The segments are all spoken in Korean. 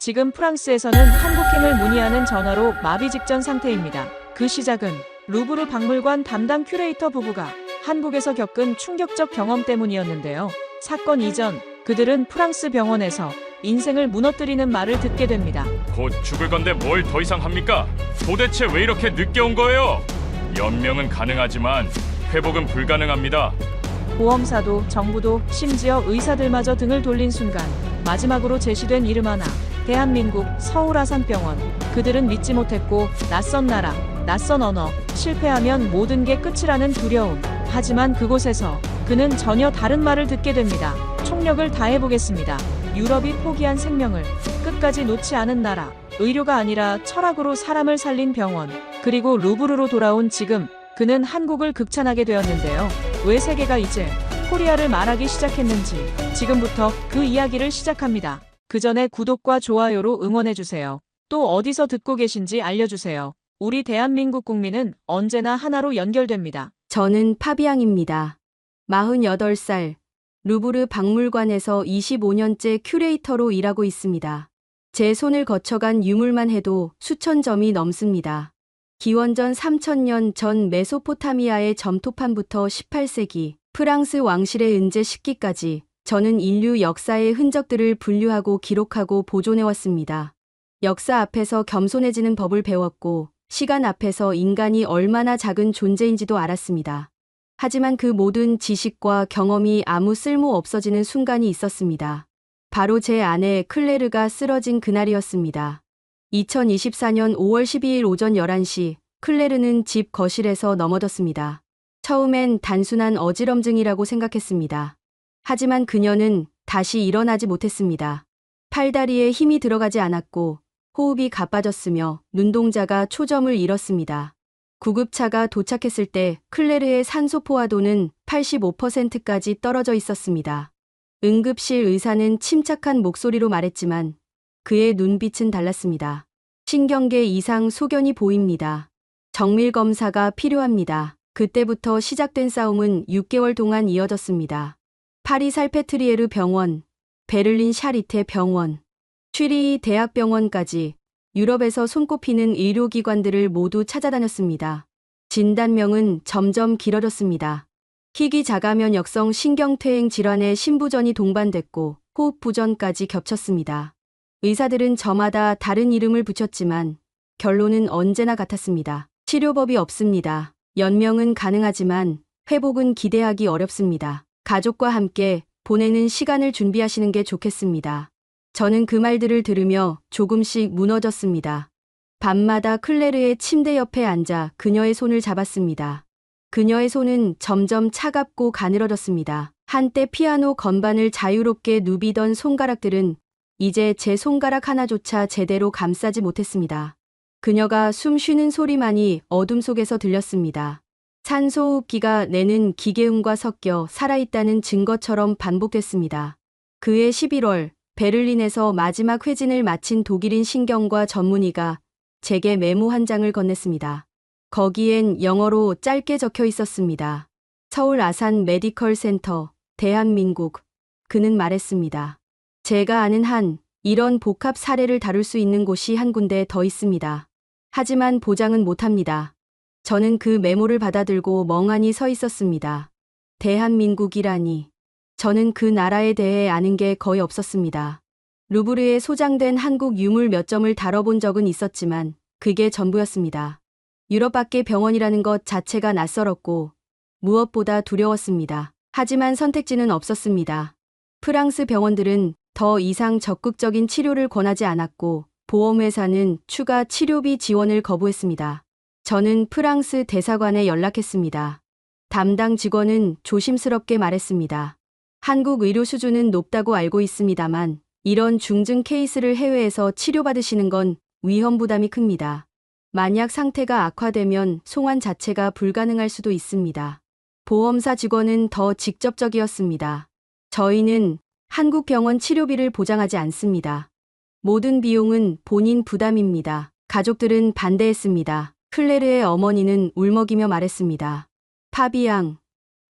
지금 프랑스에서는 한국행을 문의하는 전화로 마비 직전 상태입니다. 그 시작은 루브르 박물관 담당 큐레이터 부부가 한국에서 겪은 충격적 경험 때문이었는데요. 사건 이전 그들은 프랑스 병원에서 인생을 무너뜨리는 말을 듣게 됩니다. 곧 죽을 건데 뭘 더 이상 합니까? 도대체 왜 이렇게 늦게 온 거예요? 연명은 가능하지만 회복은 불가능합니다. 보험사도 정부도 심지어 의사들마저 등을 돌린 순간 마지막으로 제시된 이름 하나, 대한민국 서울아산병원. 그들은 믿지 못했고 낯선 나라, 낯선 언어, 실패하면 모든 게 끝이라는 두려움. 하지만 그곳에서 그는 전혀 다른 말을 듣게 됩니다. 총력을 다해보겠습니다. 유럽이 포기한 생명을 끝까지 놓지 않은 나라. 의료가 아니라 철학으로 사람을 살린 병원. 그리고 루브르로 돌아온 지금 그는 한국을 극찬하게 되었는데요. 왜 세계가 이제 코리아를 말하기 시작했는지 지금부터 그 이야기를 시작합니다. 그 전에 구독과 좋아요로 응원해주세요. 또 어디서 듣고 계신지 알려주세요. 우리 대한민국 국민은 언제나 하나로 연결됩니다. 저는 파비앙입니다. 48살, 루브르 박물관에서 25년째 큐레이터로 일하고 있습니다. 제 손을 거쳐간 유물만 해도 수천 점이 넘습니다. 기원전 3000년 전 메소포타미아의 점토판부터 18세기 프랑스 왕실의 은제 식기까지 저는 인류 역사의 흔적들을 분류하고 기록하고 보존해왔습니다. 역사 앞에서 겸손해지는 법을 배웠고 시간 앞에서 인간이 얼마나 작은 존재인지도 알았습니다. 하지만 그 모든 지식과 경험이 아무 쓸모 없어지는 순간이 있었습니다. 바로 제 아내 클레르가 쓰러진 그날이었습니다. 2024년 5월 12일 오전 11시 클레르는 집 거실에서 넘어졌습니다. 처음엔 단순한 어지럼증이라고 생각했습니다. 하지만 그녀는 다시 일어나지 못했습니다. 팔다리에 힘이 들어가지 않았고 호흡이 가빠졌으며 눈동자가 초점을 잃었습니다. 구급차가 도착했을 때 클레르의 산소 포화도는 85%까지 떨어져 있었습니다. 응급실 의사는 침착한 목소리로 말했지만 그의 눈빛은 달랐습니다. 신경계 이상 소견이 보입니다. 정밀 검사가 필요합니다. 그때부터 시작된 싸움은 6개월 동안 이어졌습니다. 파리 살페트리에르 병원, 베를린 샤리테 병원, 취리히 대학병원까지 유럽에서 손꼽히는 의료기관들을 모두 찾아다녔습니다. 진단명은 점점 길어졌습니다. 희귀자가면역성 신경퇴행 질환의 신부전이 동반됐고 호흡부전까지 겹쳤습니다. 의사들은 저마다 다른 이름을 붙였지만 결론은 언제나 같았습니다. 치료법이 없습니다. 연명은 가능하지만 회복은 기대하기 어렵습니다. 가족과 함께 보내는 시간을 준비하시는 게 좋겠습니다. 저는 그 말들을 들으며 조금씩 무너졌습니다. 밤마다 클레르의 침대 옆에 앉아 그녀의 손을 잡았습니다. 그녀의 손은 점점 차갑고 가늘어졌습니다. 한때 피아노 건반을 자유롭게 누비던 손가락들은 이제 제 손가락 하나조차 제대로 감싸지 못했습니다. 그녀가 숨 쉬는 소리만이 어둠 속에서 들렸습니다. 산소호흡기가 내는 기계음과 섞여 살아있다는 증거처럼 반복됐습니다. 그해 11월 베를린에서 마지막 회진을 마친 독일인 신경과 전문의가 제게 메모 한 장을 건넸습니다. 거기엔 영어로 짧게 적혀 있었습니다. 서울 아산 메디컬 센터, 대한민국. 그는 말했습니다. 제가 아는 한 이런 복합 사례를 다룰 수 있는 곳이 한 군데 더 있습니다. 하지만 보장은 못합니다. 저는 그 메모를 받아들고 멍하니 서 있었습니다. 대한민국이라니. 저는 그 나라에 대해 아는 게 거의 없었습니다. 루브르에 소장된 한국 유물 몇 점을 다뤄본 적은 있었지만 그게 전부였습니다. 유럽 밖의 병원이라는 것 자체가 낯설었고 무엇보다 두려웠습니다. 하지만 선택지는 없었습니다. 프랑스 병원들은 더 이상 적극적인 치료를 권하지 않았고 보험회사는 추가 치료비 지원을 거부했습니다. 저는 프랑스 대사관에 연락했습니다. 담당 직원은 조심스럽게 말했습니다. 한국 의료 수준은 높다고 알고 있습니다만 이런 중증 케이스를 해외에서 치료받으시는 건 위험 부담이 큽니다. 만약 상태가 악화되면 송환 자체가 불가능할 수도 있습니다. 보험사 직원은 더 직접적이었습니다. 저희는 한국 병원 치료비를 보장하지 않습니다. 모든 비용은 본인 부담입니다. 가족들은 반대했습니다. 클레르의 어머니는 울먹이며 말했습니다. 파비앙,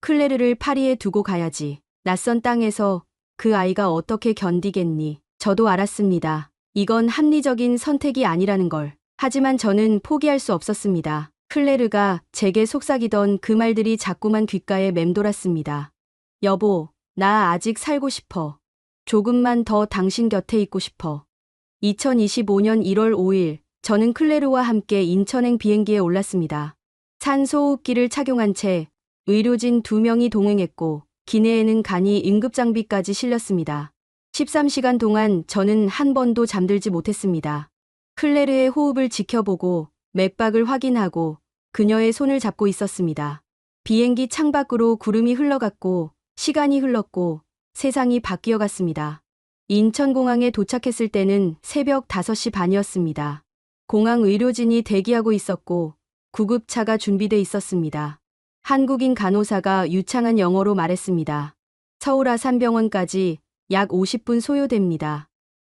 클레르를 파리에 두고 가야지. 낯선 땅에서 그 아이가 어떻게 견디겠니? 저도 알았습니다. 이건 합리적인 선택이 아니라는 걸. 하지만 저는 포기할 수 없었습니다. 클레르가 제게 속삭이던 그 말들이 자꾸만 귓가에 맴돌았습니다. 여보, 나 아직 살고 싶어. 조금만 더 당신 곁에 있고 싶어. 2025년 1월 5일, 저는 클레르와 함께 인천행 비행기에 올랐습니다. 산소호흡기를 착용한 채 의료진 2명이 동행했고, 기내에는 간이 응급장비까지 실렸습니다. 13시간 동안 저는 한 번도 잠들지 못했습니다. 클레르의 호흡을 지켜보고 맥박을 확인하고 그녀의 손을 잡고 있었습니다. 비행기 창밖으로 구름이 흘러갔고 시간이 흘렀고 세상이 바뀌어갔습니다. 인천공항에 도착했을 때는 새벽 5시 반이었습니다. 공항 의료진이 대기하고 있었고 구급차가 준비돼 있었습니다. 한국인 간호사가 유창한 영어로 말했습니다. 서울 아산병원까지 약 50분 소요됩니다.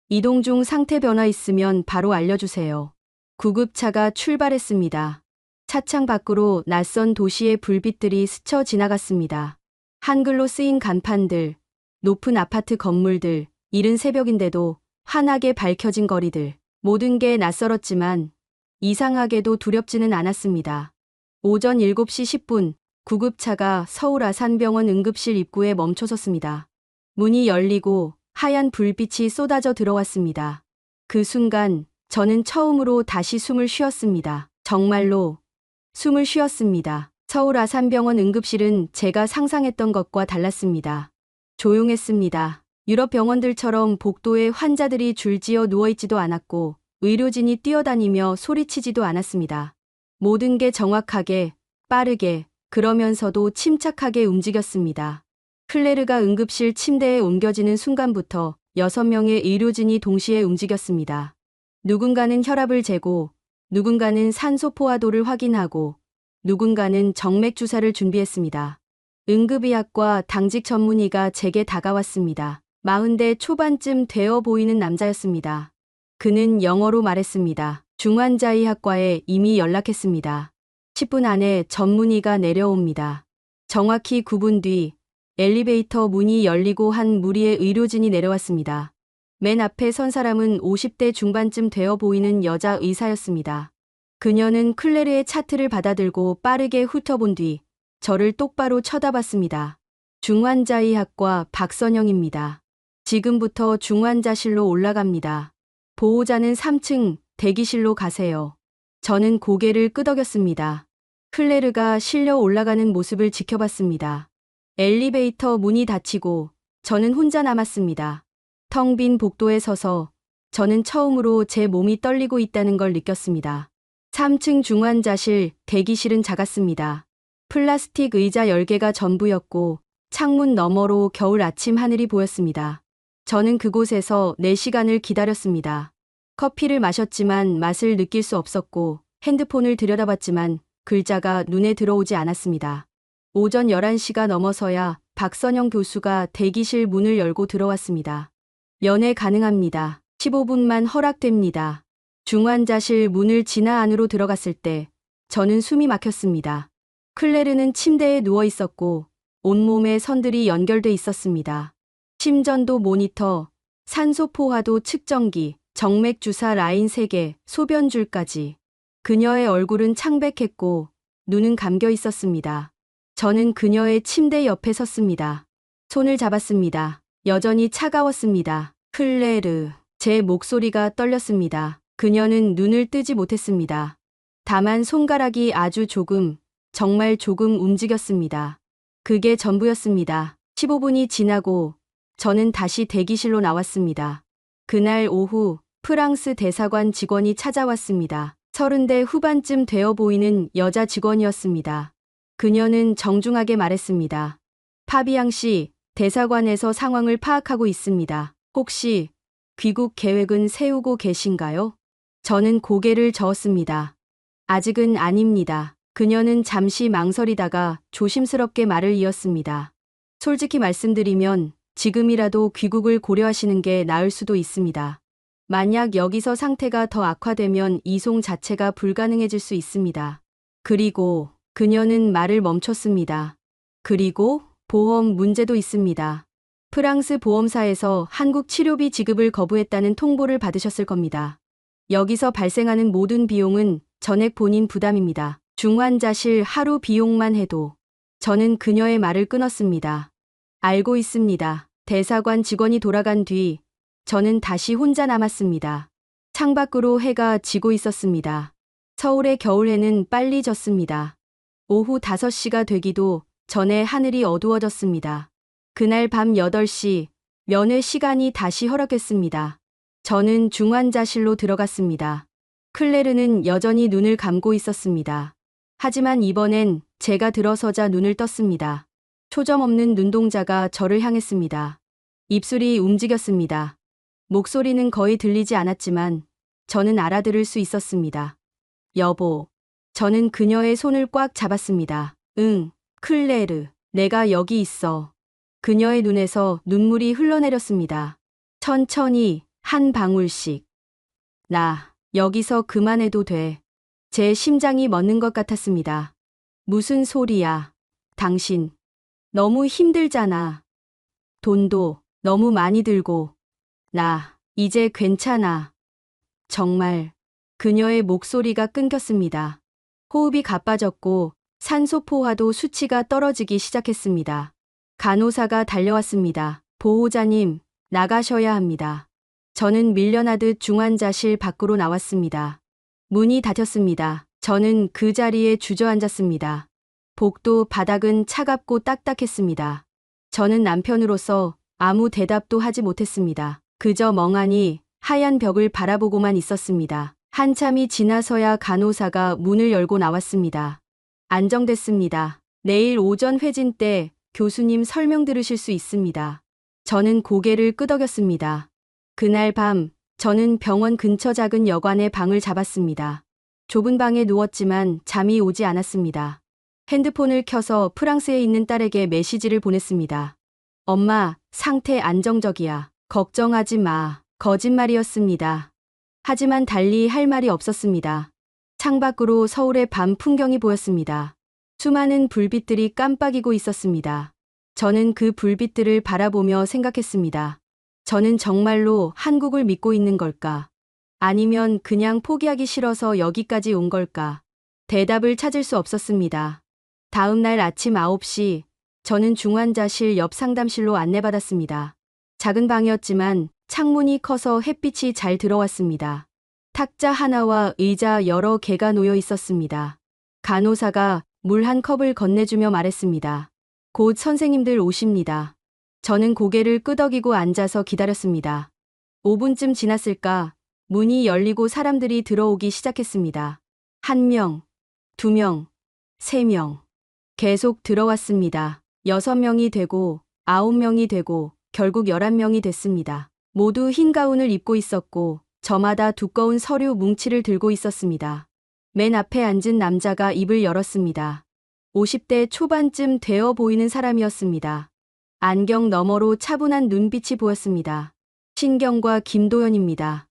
이동 중 상태 변화 있으면 바로 알려주세요. 구급차가 출발했습니다. 차창 밖으로 낯선 도시의 불빛들이 스쳐 지나갔습니다. 한글로 쓰인 간판들, 높은 아파트 건물들, 이른 새벽인데도 환하게 밝혀진 거리들. 모든 게 낯설었지만 이상하게도 두렵지는 않았습니다. 오전 7시 10분, 구급차가 서울 아산병원 응급실 입구에 멈춰섰습니다. 문이 열리고 하얀 불빛이 쏟아져 들어왔습니다. 그 순간 저는 처음으로 다시 숨을 쉬었습니다. 정말로 숨을 쉬었습니다. 서울 아산병원 응급실은 제가 상상했던 것과 달랐습니다. 조용했습니다. 유럽 병원들처럼 복도에 환자들이 줄지어 누워있지도 않았고 의료진이 뛰어다니며 소리치지도 않았습니다. 모든 게 정확하게, 빠르게, 그러면서도 침착하게 움직였습니다. 클레르가 응급실 침대에 옮겨지는 순간부터 6명의 의료진이 동시에 움직였습니다. 누군가는 혈압을 재고, 누군가는 산소 포화도를 확인하고, 누군가는 정맥 주사를 준비했습니다. 응급의학과 당직 전문의가 제게 다가왔습니다. 40대 초반쯤 되어 보이는 남자였습니다. 그는 영어로 말했습니다. 중환자의학과에 이미 연락했습니다. 10분 안에 전문의가 내려옵니다. 정확히 9분 뒤 엘리베이터 문이 열리고 한 무리의 의료진이 내려왔습니다. 맨 앞에 선 사람은 50대 중반쯤 되어 보이는 여자 의사였습니다. 그녀는 클레르의 차트를 받아들고 빠르게 훑어본 뒤 저를 똑바로 쳐다봤습니다. 중환자의학과 박선영입니다. 지금부터 중환자실로 올라갑니다. 보호자는 3층 대기실로 가세요. 저는 고개를 끄덕였습니다. 클레르가 실려 올라가는 모습을 지켜봤습니다. 엘리베이터 문이 닫히고 저는 혼자 남았습니다. 텅 빈 복도에 서서 저는 처음으로 제 몸이 떨리고 있다는 걸 느꼈습니다. 3층 중환자실, 대기실은 작았습니다. 플라스틱 의자 10개가 전부였고 창문 너머로 겨울 아침 하늘이 보였습니다. 저는 그곳에서 4시간을 기다렸습니다. 커피를 마셨지만 맛을 느낄 수 없었고 핸드폰을 들여다봤지만 글자가 눈에 들어오지 않았습니다. 오전 11시가 넘어서야 박선영 교수가 대기실 문을 열고 들어왔습니다. 연애 가능합니다. 15분만 허락됩니다. 중환자실 문을 지나 안으로 들어갔을 때 저는 숨이 막혔습니다. 클레르는 침대에 누워 있었고 온몸에 선들이 연결돼 있었습니다. 심전도 모니터, 산소 포화도 측정기, 정맥 주사 라인 3개, 소변줄까지. 그녀의 얼굴은 창백했고 눈은 감겨 있었습니다. 저는 그녀의 침대 옆에 섰습니다. 손을 잡았습니다. 여전히 차가웠습니다. 클레르. 제 목소리가 떨렸습니다. 그녀는 눈을 뜨지 못했습니다. 다만 손가락이 아주 조금, 정말 조금 움직였습니다. 그게 전부였습니다. 15분이 지나고 저는 다시 대기실로 나왔습니다. 그날 오후 프랑스 대사관 직원이 찾아왔습니다. 30대 후반쯤 되어 보이는 여자 직원이었습니다. 그녀는 정중하게 말했습니다. 파비앙 씨, 대사관에서 상황을 파악하고 있습니다. 혹시 귀국 계획은 세우고 계신가요? 저는 고개를 저었습니다. 아직은 아닙니다. 그녀는 잠시 망설이다가 조심스럽게 말을 이었습니다. 솔직히 말씀드리면 지금이라도 귀국을 고려하시는 게 나을 수도 있습니다. 만약 여기서 상태가 더 악화되면 이송 자체가 불가능해질 수 있습니다. 그리고 그녀는 말을 멈췄습니다. 그리고 보험 문제도 있습니다. 프랑스 보험사에서 한국 치료비 지급을 거부했다는 통보를 받으셨을 겁니다. 여기서 발생하는 모든 비용은 전액 본인 부담입니다. 중환자실 하루 비용만 해도 저는 그녀의 말을 끊었습니다. 알고 있습니다. 대사관 직원이 돌아간 뒤 저는 다시 혼자 남았습니다. 창밖으로 해가 지고 있었습니다. 서울의 겨울해는 빨리 졌습니다. 오후 5시가 되기도 전에 하늘이 어두워졌습니다. 그날 밤 8시 면회 시간이 다시 허락했습니다. 저는 중환자실로 들어갔습니다. 클레르는 여전히 눈을 감고 있었습니다. 하지만 이번엔 제가 들어서자 눈을 떴습니다. 초점 없는 눈동자가 저를 향했습니다. 입술이 움직였습니다. 목소리는 거의 들리지 않았지만 저는 알아들을 수 있었습니다. 여보. 저는 그녀의 손을 꽉 잡았습니다. 응, 클레르. 내가 여기 있어. 그녀의 눈에서 눈물이 흘러내렸습니다. 천천히 한 방울씩. 나 여기서 그만해도 돼. 제 심장이 멎는 것 같았습니다. 무슨 소리야. 당신 너무 힘들잖아. 돈도 너무 많이 들고. 나 이제 괜찮아. 정말. 그녀의 목소리가 끊겼습니다. 호흡이 가빠졌고 산소포화도 수치가 떨어지기 시작했습니다. 간호사가 달려왔습니다. 보호자님, 나가셔야 합니다. 저는 밀려나듯 중환자실 밖으로 나왔습니다. 문이 닫혔습니다. 저는 그 자리에 주저앉았습니다. 복도 바닥은 차갑고 딱딱했습니다. 저는 남편으로서 아무 대답도 하지 못했습니다. 그저 멍하니 하얀 벽을 바라보고만 있었습니다. 한참이 지나서야 간호사가 문을 열고 나왔습니다. 안정됐습니다. 내일 오전 회진 때 교수님 설명 들으실 수 있습니다. 저는 고개를 끄덕였습니다. 그날 밤 저는 병원 근처 작은 여관에 방을 잡았습니다. 좁은 방에 누웠지만 잠이 오지 않았습니다. 핸드폰을 켜서 프랑스에 있는 딸에게 메시지를 보냈습니다. 엄마, 상태 안정적이야. 걱정하지 마. 거짓말이었습니다. 하지만 달리 할 말이 없었습니다. 창밖으로 서울의 밤 풍경이 보였습니다. 수많은 불빛들이 깜빡이고 있었습니다. 저는 그 불빛들을 바라보며 생각했습니다. 저는 정말로 한국을 믿고 있는 걸까? 아니면 그냥 포기하기 싫어서 여기까지 온 걸까? 대답을 찾을 수 없었습니다. 다음 날 아침 9시, 저는 중환자실 옆 상담실로 안내받았습니다. 작은 방이었지만 창문이 커서 햇빛이 잘 들어왔습니다. 탁자 하나와 의자 여러 개가 놓여 있었습니다. 간호사가 물 한 컵을 건네주며 말했습니다. 곧 선생님들 오십니다. 저는 고개를 끄덕이고 앉아서 기다렸습니다. 5분쯤 지났을까 문이 열리고 사람들이 들어오기 시작했습니다. 1명, 2명, 3명. 계속 들어왔습니다. 6명이 되고 9명이 되고 결국 11명이 됐습니다. 모두 흰 가운을 입고 있었고 저마다 두꺼운 서류 뭉치를 들고 있었습니다. 맨 앞에 앉은 남자가 입을 열었습니다. 50대 초반쯤 되어 보이는 사람이었습니다. 안경 너머로 차분한 눈빛이 보였습니다. 신경과 김도연입니다.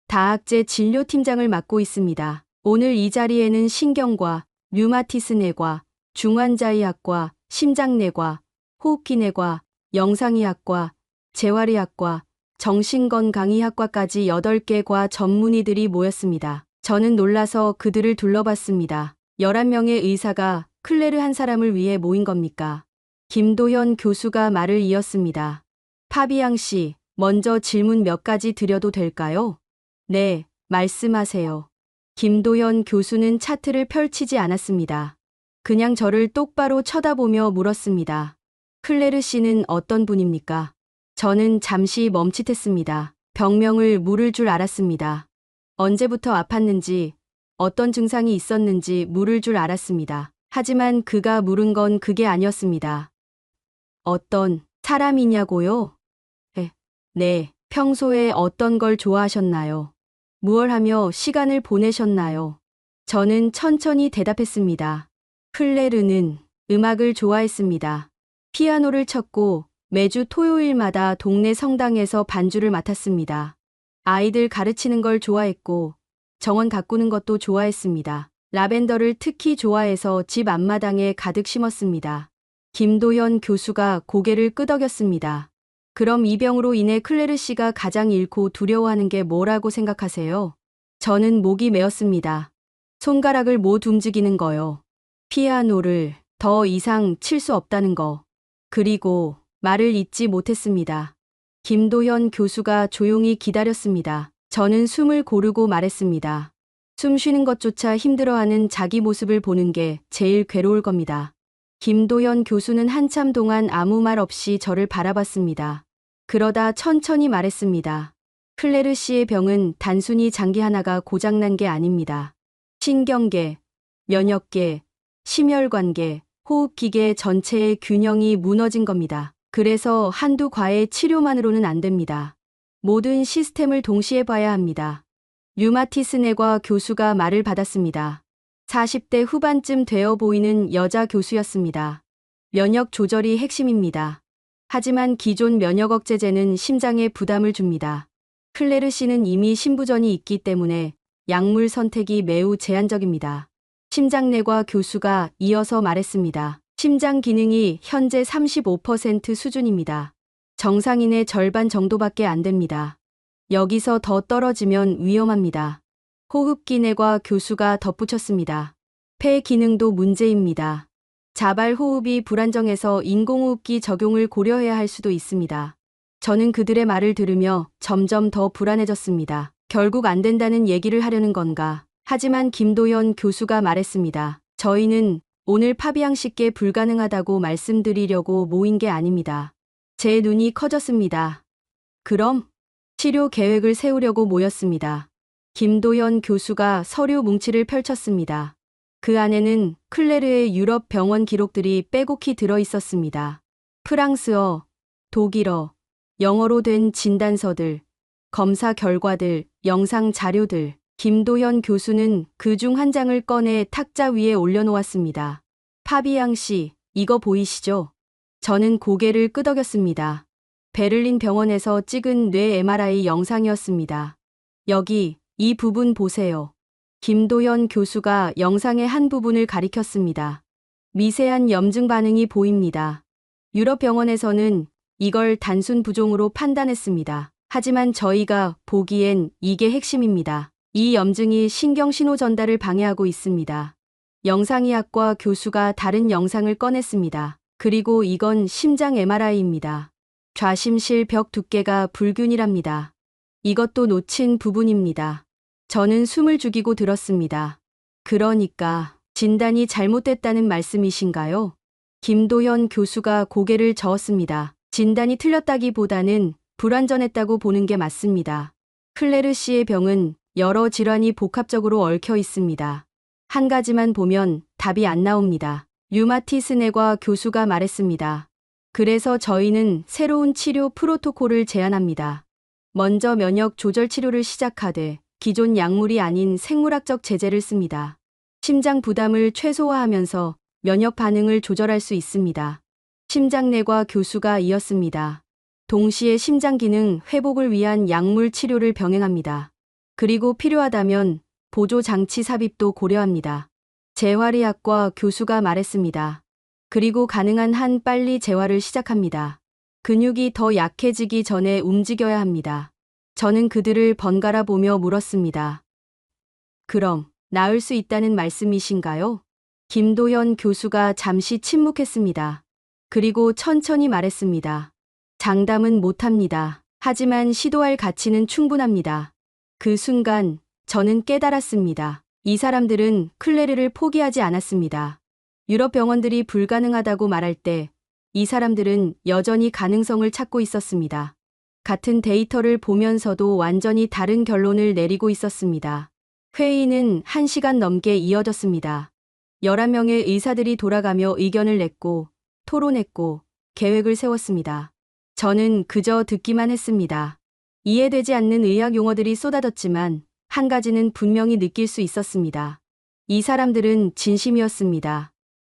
다학제 진료팀장을 맡고 있습니다. 오늘 이 자리에는 신경과 류마티스내과, 중환자의학과, 심장내과, 호흡기내과, 영상의학과, 재활의학과, 정신건강의학과까지 8개 과 전문의들이 모였습니다. 저는 놀라서 그들을 둘러봤습니다. 11명의 의사가 클레르 한 사람을 위해 모인 겁니까? 김도현 교수가 말을 이었습니다. 파비앙 씨, 먼저 질문 몇 가지 드려도 될까요? 네, 말씀하세요. 김도현 교수는 차트를 펼치지 않았습니다. 그냥 저를 똑바로 쳐다보며 물었습니다. 클레르 씨는 어떤 분입니까? 저는 잠시 멈칫했습니다. 병명을 물을 줄 알았습니다. 언제부터 아팠는지, 어떤 증상이 있었는지 물을 줄 알았습니다. 하지만 그가 물은 건 그게 아니었습니다. 어떤 사람이냐고요? 네, 평소에 어떤 걸 좋아하셨나요? 무얼 하며 시간을 보내셨나요? 저는 천천히 대답했습니다. 클레르는 음악을 좋아했습니다. 피아노를 쳤고 매주 토요일마다 동네 성당에서 반주를 맡았습니다. 아이들 가르치는 걸 좋아했고 정원 가꾸는 것도 좋아했습니다. 라벤더를 특히 좋아해서 집 앞마당에 가득 심었습니다. 김도현 교수가 고개를 끄덕였습니다. 그럼 이 병으로 인해 클레르 씨가 가장 잃고 두려워하는 게 뭐라고 생각하세요? 저는 목이 메었습니다. 손가락을 못 움직이는 거요. 피아노를 더 이상 칠 수 없다는 거. 그리고 말을 잇지 못했습니다. 김도현 교수가 조용히 기다렸습니다. 저는 숨을 고르고 말했습니다. 숨 쉬는 것조차 힘들어하는 자기 모습을 보는 게 제일 괴로울 겁니다. 김도현 교수는 한참 동안 아무 말 없이 저를 바라봤습니다. 그러다 천천히 말했습니다. 클레르 씨의 병은 단순히 장기 하나가 고장난 게 아닙니다. 신경계, 면역계, 심혈관계, 호흡기계 전체의 균형이 무너진 겁니다. 그래서 한두 과의 치료만으로는 안 됩니다. 모든 시스템을 동시에 봐야 합니다. 류마티스네과 교수가 말을 받았습니다. 40대 후반쯤 되어 보이는 여자 교수였습니다. 면역 조절이 핵심입니다. 하지만 기존 면역 억제제는 심장에 부담을 줍니다. 클레르 씨는 이미 심부전이 있기 때문에 약물 선택이 매우 제한적입니다. 심장내과 교수가 이어서 말했습니다. 심장 기능이 현재 35% 수준입니다. 정상인의 절반 정도밖에 안 됩니다. 여기서 더 떨어지면 위험합니다. 호흡기내과 교수가 덧붙였습니다. 폐 기능도 문제입니다. 자발 호흡이 불안정해서 인공호흡기 적용을 고려해야 할 수도 있습니다. 저는 그들의 말을 들으며 점점 더 불안해졌습니다. 결국 안 된다는 얘기를 하려는 건가? 하지만 김도현 교수가 말했습니다. 저희는 오늘 파비앙 씨께 불가능하다고 말씀드리려고 모인 게 아닙니다. 제 눈이 커졌습니다. 그럼 치료 계획을 세우려고 모였습니다. 김도현 교수가 서류 뭉치를 펼쳤습니다. 그 안에는 클레르의 유럽 병원 기록들이 빼곡히 들어 있었습니다. 프랑스어, 독일어, 영어로 된 진단서들, 검사 결과들, 영상 자료들. 김도현 교수는 그중 한 장을 꺼내 탁자 위에 올려놓았습니다. 파비앙 씨, 이거 보이시죠? 저는 고개를 끄덕였습니다. 베를린 병원에서 찍은 뇌 MRI 영상이었습니다. 여기, 이 부분 보세요. 김도현 교수가 영상의 한 부분을 가리켰습니다. 미세한 염증 반응이 보입니다. 유럽 병원에서는 이걸 단순 부종으로 판단했습니다. 하지만 저희가 보기엔 이게 핵심입니다. 이 염증이 신경 신호 전달을 방해하고 있습니다. 영상의학과 교수가 다른 영상을 꺼냈습니다. 그리고 이건 심장 MRI입니다. 좌심실 벽 두께가 불균일합니다. 이것도 놓친 부분입니다. 저는 숨을 죽이고 들었습니다. 그러니까 진단이 잘못됐다는 말씀이신가요? 김도현 교수가 고개를 저었습니다. 진단이 틀렸다기보다는 불완전했다고 보는 게 맞습니다. 클레르 씨의 병은 여러 질환이 복합적으로 얽혀 있습니다. 한 가지만 보면 답이 안 나옵니다. 류마티스네과 교수가 말했습니다. 그래서 저희는 새로운 치료 프로토콜을 제안합니다. 먼저 면역 조절 치료를 시작하되 기존 약물이 아닌 생물학적 제재를 씁니다. 심장 부담을 최소화하면서 면역 반응을 조절할 수 있습니다. 심장내과 교수가 이었습니다. 동시에 심장 기능 회복을 위한 약물 치료를 병행합니다. 그리고 필요하다면 보조 장치 삽입도 고려합니다. 재활의학과 교수가 말했습니다. 그리고 가능한 한 빨리 재활을 시작합니다. 근육이 더 약해지기 전에 움직여야 합니다. 저는 그들을 번갈아 보며 물었습니다. 그럼 나을 수 있다는 말씀이신가요? 김도현 교수가 잠시 침묵했습니다. 그리고 천천히 말했습니다. 장담은 못합니다. 하지만 시도할 가치는 충분합니다. 그 순간 저는 깨달았습니다. 이 사람들은 클레르를 포기하지 않았습니다. 유럽 병원들이 불가능하다고 말할 때 이 사람들은 여전히 가능성을 찾고 있었습니다. 같은 데이터를 보면서도 완전히 다른 결론을 내리고 있었습니다. 회의는 1시간 넘게 이어졌습니다. 11명의 의사들이 돌아가며 의견을 냈고 토론했고 계획을 세웠습니다. 저는 그저 듣기만 했습니다. 이해되지 않는 의학 용어들이 쏟아졌지만 한 가지는 분명히 느낄 수 있었습니다. 이 사람들은 진심이었습니다.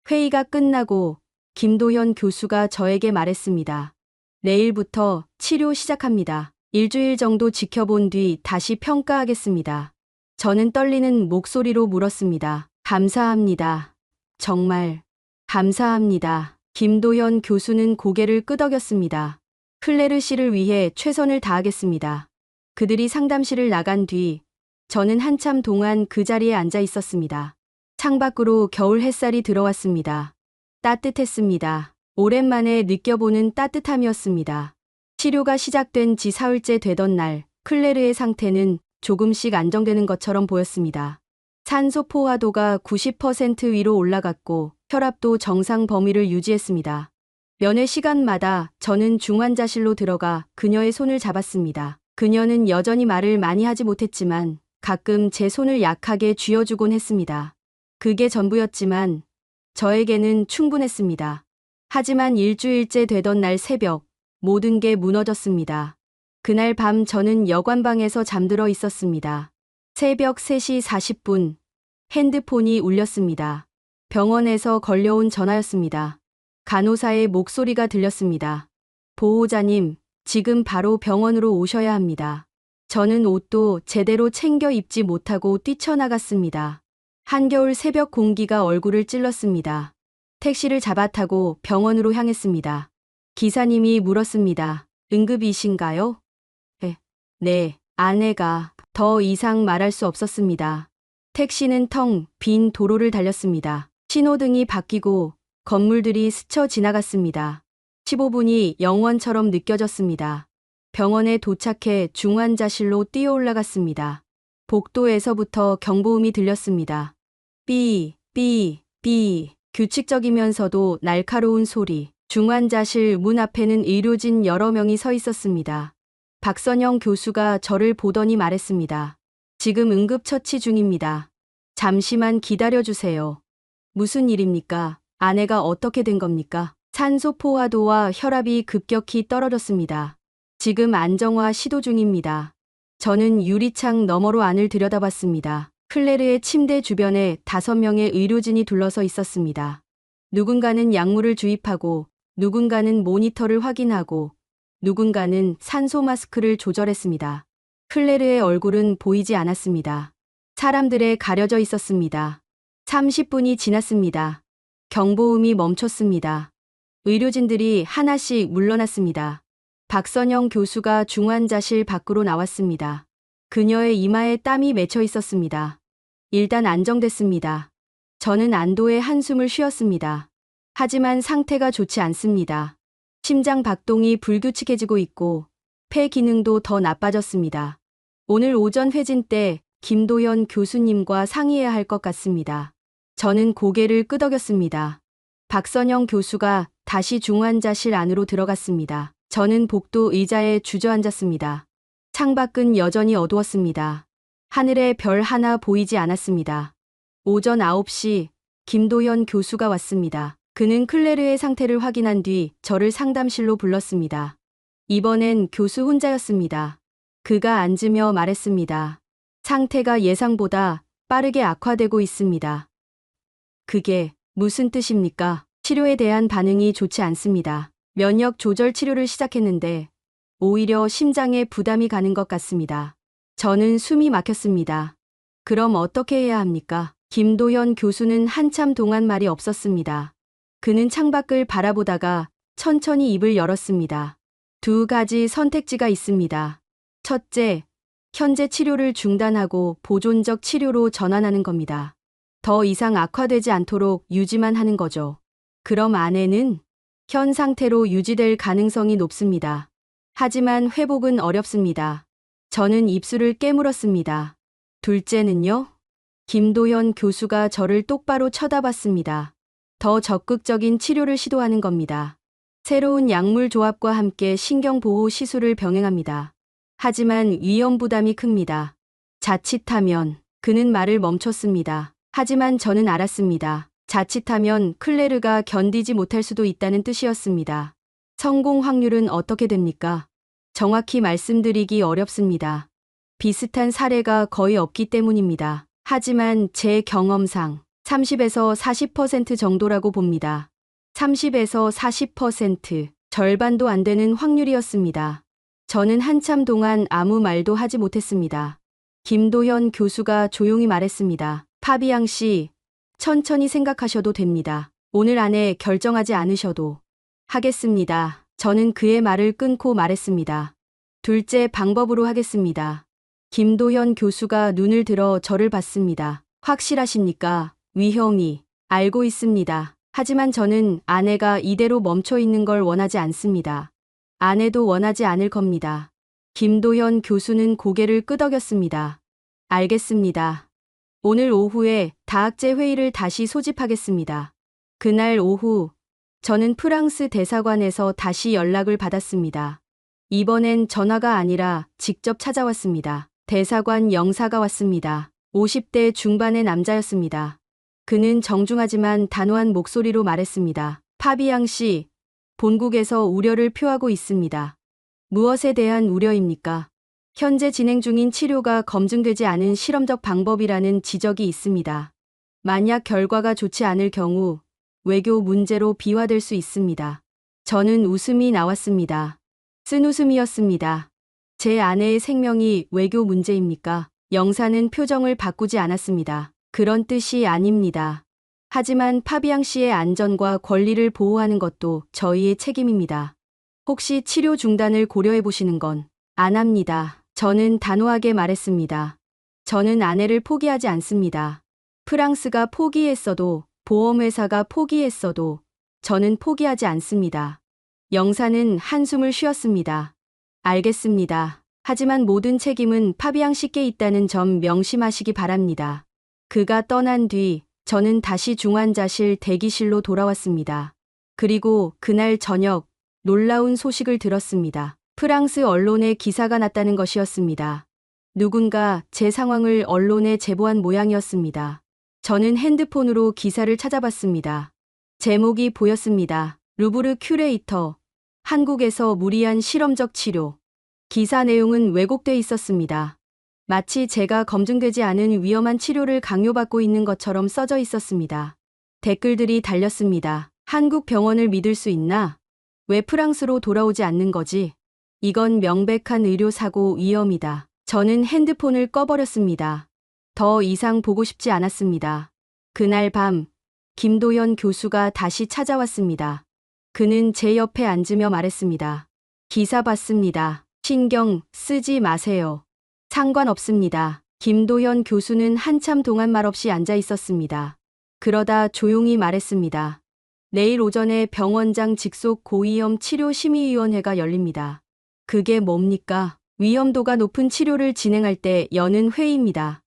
회의가 끝나고 김도현 교수가 저에게 말했습니다. 내일부터 치료 시작합니다. 일주일 정도 지켜본 뒤 다시 평가하겠습니다. 저는 떨리는 목소리로 물었습니다. 감사합니다. 정말 감사합니다. 김도현 교수는 고개를 끄덕였습니다. 클레르 씨를 위해 최선을 다하겠습니다. 그들이 상담실을 나간 뒤 저는 한참 동안 그 자리에 앉아 있었습니다. 창밖으로 겨울 햇살이 들어왔습니다. 따뜻했습니다. 오랜만에 느껴보는 따뜻함이었습니다. 치료가 시작된 지 사흘째 되던 날, 클레르의 상태는 조금씩 안정되는 것처럼 보였습니다. 산소 포화도가 90% 위로 올라갔고 혈압도 정상 범위를 유지했습니다. 면회 시간마다 저는 중환자실로 들어가 그녀의 손을 잡았습니다. 그녀는 여전히 말을 많이 하지 못했지만 가끔 제 손을 약하게 쥐어주곤 했습니다. 그게 전부였지만 저에게는 충분했습니다. 하지만 일주일째 되던 날 새벽, 모든 게 무너졌습니다. 그날 밤 저는 여관방에서 잠들어 있었습니다. 새벽 3시 40분, 핸드폰이 울렸습니다. 병원에서 걸려온 전화였습니다. 간호사의 목소리가 들렸습니다. 보호자님, 지금 바로 병원으로 오셔야 합니다. 저는 옷도 제대로 챙겨 입지 못하고 뛰쳐나갔습니다. 한겨울 새벽 공기가 얼굴을 찔렀습니다. 택시를 잡아 타고 병원으로 향했습니다. 기사님이 물었습니다. 응급이신가요? 네, 아내가. 더 이상 말할 수 없었습니다. 택시는 텅 빈 도로를 달렸습니다. 신호등이 바뀌고 건물들이 스쳐 지나갔습니다. 15분이 영원처럼 느껴졌습니다. 병원에 도착해 중환자실로 뛰어 올라갔습니다. 복도에서부터 경보음이 들렸습니다. 삐, 삐, 삐. 규칙적이면서도 날카로운 소리. 중환자실 문 앞에는 의료진 여러 명이 서 있었습니다. 박선영 교수가 저를 보더니 말했습니다. 지금 응급처치 중입니다. 잠시만 기다려주세요. 무슨 일입니까? 아내가 어떻게 된 겁니까? 산소 포화도와 혈압이 급격히 떨어졌습니다. 지금 안정화 시도 중입니다. 저는 유리창 너머로 안을 들여다봤습니다. 클레르의 침대 주변에 5명의 의료진이 둘러서 있었습니다. 누군가는 약물을 주입하고, 누군가는 모니터를 확인하고, 누군가는 산소 마스크를 조절했습니다. 클레르의 얼굴은 보이지 않았습니다. 사람들에 가려져 있었습니다. 30분이 지났습니다. 경보음이 멈췄습니다. 의료진들이 하나씩 물러났습니다. 박선영 교수가 중환자실 밖으로 나왔습니다. 그녀의 이마에 땀이 맺혀 있었습니다. 일단 안정됐습니다. 저는 안도의 한숨을 쉬었습니다. 하지만 상태가 좋지 않습니다. 심장 박동이 불규칙해지고 있고 폐 기능도 더 나빠졌습니다. 오늘 오전 회진 때 김도연 교수님과 상의해야 할 것 같습니다. 저는 고개를 끄덕였습니다. 박선영 교수가 다시 중환자실 안으로 들어갔습니다. 저는 복도 의자에 주저앉았습니다. 창밖은 여전히 어두웠습니다. 하늘에 별 하나 보이지 않았습니다. 오전 9시 김도연 교수가 왔습니다. 그는 클레르의 상태를 확인한 뒤 저를 상담실로 불렀습니다. 이번엔 교수 혼자였습니다. 그가 앉으며 말했습니다. 상태가 예상보다 빠르게 악화되고 있습니다. 그게 무슨 뜻입니까? 치료에 대한 반응이 좋지 않습니다. 면역 조절 치료를 시작했는데 오히려 심장에 부담이 가는 것 같습니다. 저는 숨이 막혔습니다. 그럼 어떻게 해야 합니까? 김도현 교수는 한참 동안 말이 없었습니다. 그는 창밖을 바라보다가 천천히 입을 열었습니다. 2가지 선택지가 있습니다. 첫째, 현재 치료를 중단하고 보존적 치료로 전환하는 겁니다. 더 이상 악화되지 않도록 유지만 하는 거죠. 그럼 아내는 현 상태로 유지될 가능성이 높습니다. 하지만 회복은 어렵습니다. 저는 입술을 깨물었습니다. 둘째는요? 김도현 교수가 저를 똑바로 쳐다봤습니다. 더 적극적인 치료를 시도하는 겁니다. 새로운 약물 조합과 함께 신경보호 시술을 병행합니다. 하지만 위험 부담이 큽니다. 자칫하면 그는 말을 멈췄습니다. 하지만 저는 알았습니다. 자칫하면 클레르가 견디지 못할 수도 있다는 뜻이었습니다. 성공 확률은 어떻게 됩니까? 정확히 말씀드리기 어렵습니다. 비슷한 사례가 거의 없기 때문입니다. 하지만 제 경험상 30에서 40% 정도라고 봅니다. 30에서 40%, 절반도 안 되는 확률이었습니다. 저는 한참 동안 아무 말도 하지 못했습니다. 김도현 교수가 조용히 말했습니다. 파비앙 씨, 천천히 생각하셔도 됩니다. 오늘 안에 결정하지 않으셔도 하겠습니다. 저는 그의 말을 끊고 말했습니다. 둘째 방법으로 하겠습니다. 김도현 교수가 눈을 들어 저를 봤습니다. 확실하십니까? 위험이. 알고 있습니다. 하지만 저는 아내가 이대로 멈춰 있는 걸 원하지 않습니다. 아내도 원하지 않을 겁니다. 김도현 교수는 고개를 끄덕였습니다. 알겠습니다. 오늘 오후에 다학제 회의를 다시 소집하겠습니다. 그날 오후 저는 프랑스 대사관에서 다시 연락을 받았습니다. 이번엔 전화가 아니라 직접 찾아왔습니다. 대사관 영사가 왔습니다. 50대 중반의 남자였습니다. 그는 정중하지만 단호한 목소리로 말했습니다. 파비앙 씨, 본국에서 우려를 표하고 있습니다. 무엇에 대한 우려입니까? 현재 진행 중인 치료가 검증되지 않은 실험적 방법이라는 지적이 있습니다. 만약 결과가 좋지 않을 경우 외교 문제로 비화될 수 있습니다. 저는 웃음이 나왔습니다. 쓴 웃음이었습니다. 제 아내의 생명이 외교 문제입니까? 영사는 표정을 바꾸지 않았습니다. 그런 뜻이 아닙니다. 하지만 파비앙 씨의 안전과 권리를 보호하는 것도 저희의 책임입니다. 혹시 치료 중단을 고려해 보시는 건 안 합니다. 저는 단호하게 말했습니다. 저는 아내를 포기하지 않습니다. 프랑스가 포기했어도 보험회사가 포기했어도 저는 포기하지 않습니다. 영사는 한숨을 쉬었습니다. 알겠습니다. 하지만 모든 책임은 파비앙 씨께 있다는 점 명심하시기 바랍니다. 그가 떠난 뒤 저는 다시 중환자실 대기실로 돌아왔습니다. 그리고 그날 저녁 놀라운 소식을 들었습니다. 프랑스 언론에 기사가 났다는 것이었습니다. 누군가 제 상황을 언론에 제보한 모양이었습니다. 저는 핸드폰으로 기사를 찾아봤습니다. 제목이 보였습니다. 루브르 큐레이터, 한국에서 무리한 실험적 치료. 기사 내용은 왜곡돼 있었습니다. 마치 제가 검증되지 않은 위험한 치료를 강요받고 있는 것처럼 써져 있었습니다. 댓글들이 달렸습니다. 한국 병원을 믿을 수 있나? 왜 프랑스로 돌아오지 않는 거지? 이건 명백한 의료사고 위험이다. 저는 핸드폰을 꺼버렸습니다. 더 이상 보고 싶지 않았습니다. 그날 밤, 김도현 교수가 다시 찾아왔습니다. 그는 제 옆에 앉으며 말했습니다. 기사 봤습니다. 신경 쓰지 마세요. 상관없습니다. 김도현 교수는 한참 동안 말없이 앉아 있었습니다. 그러다 조용히 말했습니다. 내일 오전에 병원장 직속 고위험 치료심의위원회가 열립니다. 그게 뭡니까? 위험도가 높은 치료를 진행할 때 여는 회의입니다.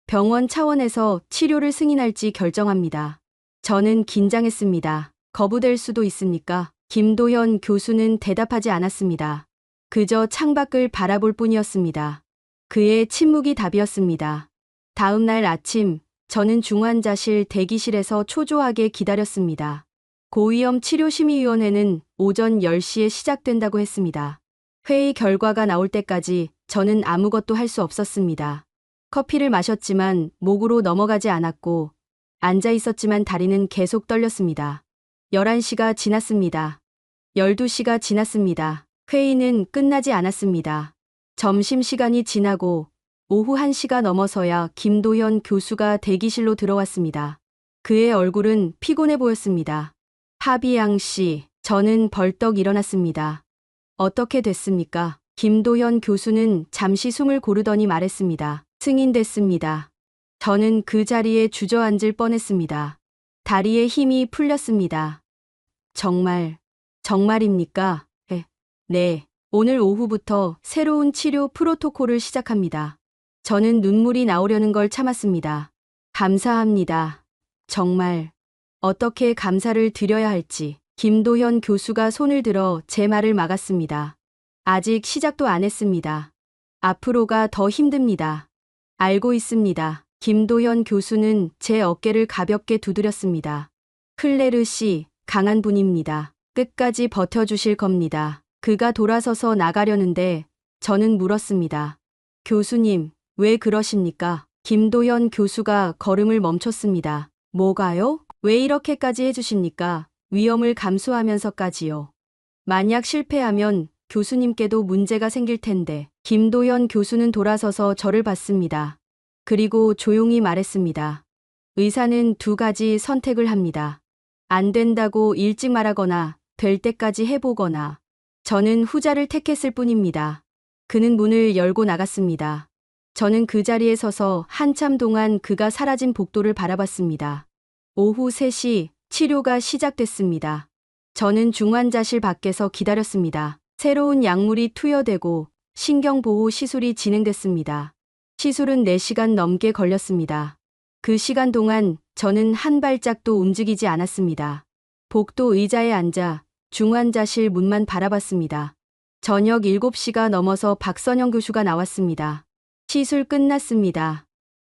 병원 차원에서 치료를 승인할지 결정합니다. 저는 긴장했습니다. 거부될 수도 있습니까? 김도현 교수는 대답하지 않았습니다. 그저 창밖을 바라볼 뿐이었습니다. 그의 침묵이 답이었습니다. 다음 날 아침, 저는 중환자실 대기실에서 초조하게 기다렸습니다. 고위험 치료심의위원회는 오전 10시에 시작된다고 했습니다. 회의 결과가 나올 때까지 저는 아무것도 할 수 없었습니다. 커피를 마셨지만 목으로 넘어가지 않았고 앉아 있었지만 다리는 계속 떨렸습니다. 11시가 지났습니다. 12시가 지났습니다. 회의는 끝나지 않았습니다. 점심시간이 지나고 오후 1시가 넘어서야 김도현 교수가 대기실로 들어왔습니다. 그의 얼굴은 피곤해 보였습니다. 파비앙 씨, 저는 벌떡 일어났습니다. 어떻게 됐습니까? 김도현 교수는 잠시 숨을 고르더니 말했습니다. 승인됐습니다. 저는 그 자리에 주저앉을 뻔했습니다. 다리에 힘이 풀렸습니다. 정말입니까? 네. 오늘 오후부터 새로운 치료 프로토콜을 시작합니다. 저는 눈물이 나오려는 걸 참았습니다. 감사합니다. 정말. 어떻게 감사를 드려야 할지. 김도현 교수가 손을 들어 제 말을 막았습니다. 아직 시작도 안 했습니다. 앞으로가 더 힘듭니다. 알고 있습니다. 김도현 교수는 제 어깨를 가볍게 두드렸습니다. 클레르 씨, 강한 분입니다. 끝까지 버텨주실 겁니다. 그가 돌아서서 나가려는데 저는 물었습니다. 교수님, 왜 그러십니까? 김도현 교수가 걸음을 멈췄습니다. 뭐가요? 왜 이렇게까지 해주십니까? 위험을 감수하면서까지요. 만약 실패하면 교수님께도 문제가 생길 텐데. 김도현 교수는 돌아서서 저를 봤습니다. 그리고 조용히 말했습니다. 의사는 두 가지 선택을 합니다. 안 된다고 일찍 말하거나 될 때까지 해보거나 저는 후자를 택했을 뿐입니다. 그는 문을 열고 나갔습니다. 저는 그 자리에 서서 한참 동안 그가 사라진 복도를 바라봤습니다. 오후 3시 치료가 시작됐습니다. 저는 중환자실 밖에서 기다렸습니다. 새로운 약물이 투여되고 신경보호 시술이 진행됐습니다. 시술은 4시간 넘게 걸렸습니다. 그 시간 동안 저는 한 발짝도 움직이지 않았습니다. 복도 의자에 앉아 중환자실 문만 바라봤습니다. 저녁 7시가 넘어서 박선영 교수가 나왔습니다. 시술 끝났습니다.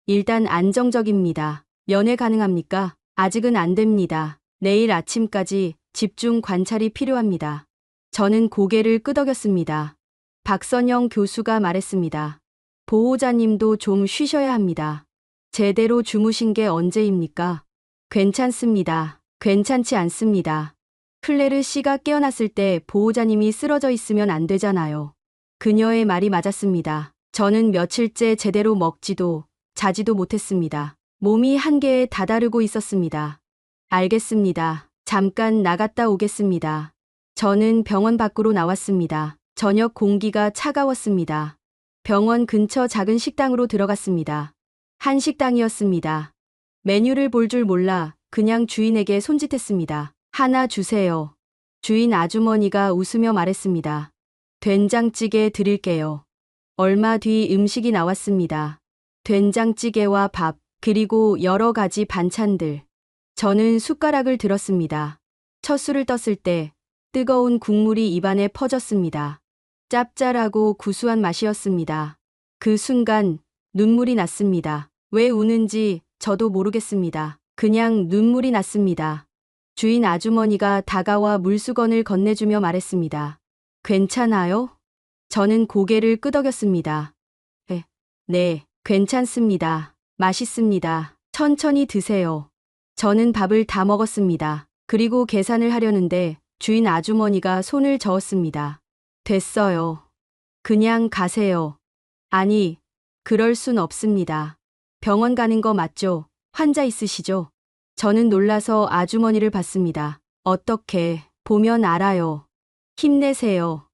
일단 안정적입니다. 면회 가능합니까? 아직은 안 됩니다. 내일 아침까지 집중 관찰이 필요합니다. 저는 고개를 끄덕였습니다. 박선영 교수가 말했습니다. 보호자님도 좀 쉬셔야 합니다. 제대로 주무신 게 언제입니까? 괜찮습니다. 괜찮지 않습니다. 클레르 씨가 깨어났을 때 보호자님이 쓰러져 있으면 안 되잖아요. 그녀의 말이 맞았습니다. 저는 며칠째 제대로 먹지도 자지도 못했습니다. 몸이 한계에 다다르고 있었습니다. 알겠습니다. 잠깐 나갔다 오겠습니다. 저는 병원 밖으로 나왔습니다. 저녁 공기가 차가웠습니다. 병원 근처 작은 식당으로 들어갔습니다. 한식당이었습니다. 메뉴를 볼 줄 몰라 그냥 주인에게 손짓했습니다. 하나 주세요. 주인 아주머니가 웃으며 말했습니다. 된장찌개 드릴게요. 얼마 뒤 음식이 나왔습니다. 된장찌개와 밥, 그리고 여러 가지 반찬들. 저는 숟가락을 들었습니다. 첫 술을 떴을 때 뜨거운 국물이 입안에 퍼졌습니다. 짭짤하고 구수한 맛이었습니다. 그 순간 눈물이 났습니다. 왜 우는지 저도 모르겠습니다. 그냥 눈물이 났습니다. 주인 아주머니가 다가와 물수건을 건네주며 말했습니다. 괜찮아요? 저는 고개를 끄덕였습니다. 네, 괜찮습니다. 맛있습니다. 천천히 드세요. 저는 밥을 다 먹었습니다. 그리고 계산을 하려는데 주인 아주머니가 손을 저었습니다. 됐어요. 그냥 가세요. 아니, 그럴 순 없습니다. 병원 가는 거 맞죠? 환자 있으시죠? 저는 놀라서 아주머니를 봤습니다. 어떻게, 보면 알아요. 힘내세요.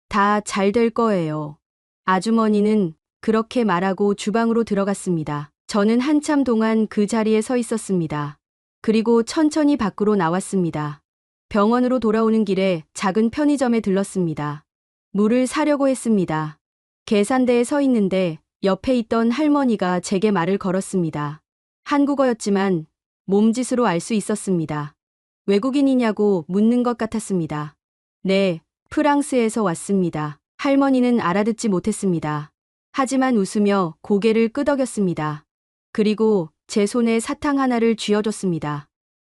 다 잘 될 거예요. 아주머니는 그렇게 말하고 주방으로 들어갔습니다. 저는 한참 동안 그 자리에 서 있었습니다. 그리고 천천히 밖으로 나왔습니다. 병원으로 돌아오는 길에 작은 편의점에 들렀습니다. 물을 사려고 했습니다. 계산대에 서 있는데 옆에 있던 할머니가 제게 말을 걸었습니다. 한국어였지만 몸짓으로 알 수 있었습니다. 외국인이냐고 묻는 것 같았습니다. 네, 프랑스에서 왔습니다. 할머니는 알아듣지 못했습니다. 하지만 웃으며 고개를 끄덕였습니다. 그리고 제 손에 사탕 하나를 쥐어줬습니다.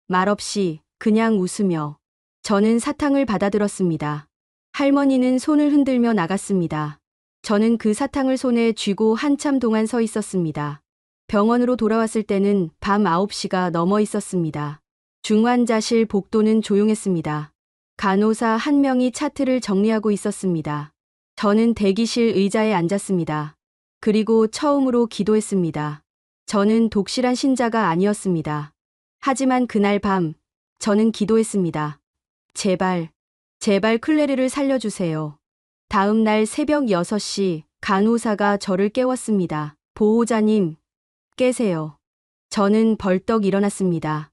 말없이 그냥 웃으며 저는 사탕을 받아들었습니다. 할머니는 손을 흔들며 나갔습니다. 저는 그 사탕을 손에 쥐고 한참 동안 서 있었습니다. 병원으로 돌아왔을 때는 밤 9시가 넘어 있었습니다. 중환자실 복도는 조용했습니다. 간호사 한 명이 차트를 정리하고 있었습니다. 저는 대기실 의자에 앉았습니다. 그리고 처음으로 기도했습니다. 저는 독실한 신자가 아니었습니다. 하지만 그날 밤 저는 기도했습니다. 제발, 제발 클레르를 살려주세요. 다음 날 새벽 6시 간호사가 저를 깨웠습니다. 보호자님, 깨세요. 저는 벌떡 일어났습니다.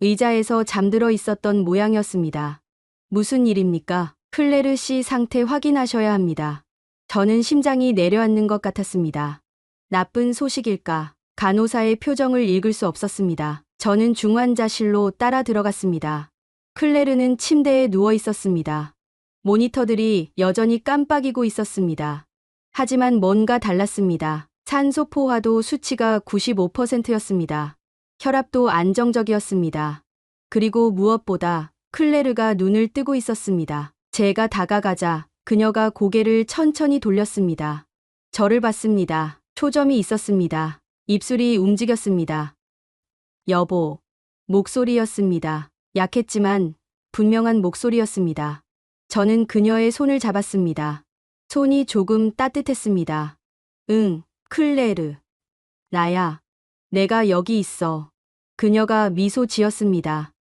의자에서 잠들어 있었던 모양이었습니다. 무슨 일입니까? 클레르 씨 상태 확인하셔야 합니다. 저는 심장이 내려앉는 것 같았습니다. 나쁜 소식일까? 간호사의 표정을 읽을 수 없었습니다. 저는 중환자실로 따라 들어갔습니다. 클레르는 침대에 누워 있었습니다. 모니터들이 여전히 깜빡이고 있었습니다. 하지만 뭔가 달랐습니다. 산소 포화도 수치가 95%였습니다. 혈압도 안정적이었습니다. 그리고 무엇보다 클레르가 눈을 뜨고 있었습니다. 제가 다가가자 그녀가 고개를 천천히 돌렸습니다. 저를 봤습니다. 초점이 있었습니다. 입술이 움직였습니다. 여보. 목소리였습니다. 약했지만 분명한 목소리였습니다. 저는 그녀의 손을 잡았습니다. 손이 조금 따뜻했습니다. 응, 클레르. 나야. 내가 여기 있어. 그녀가 미소 지었습니다.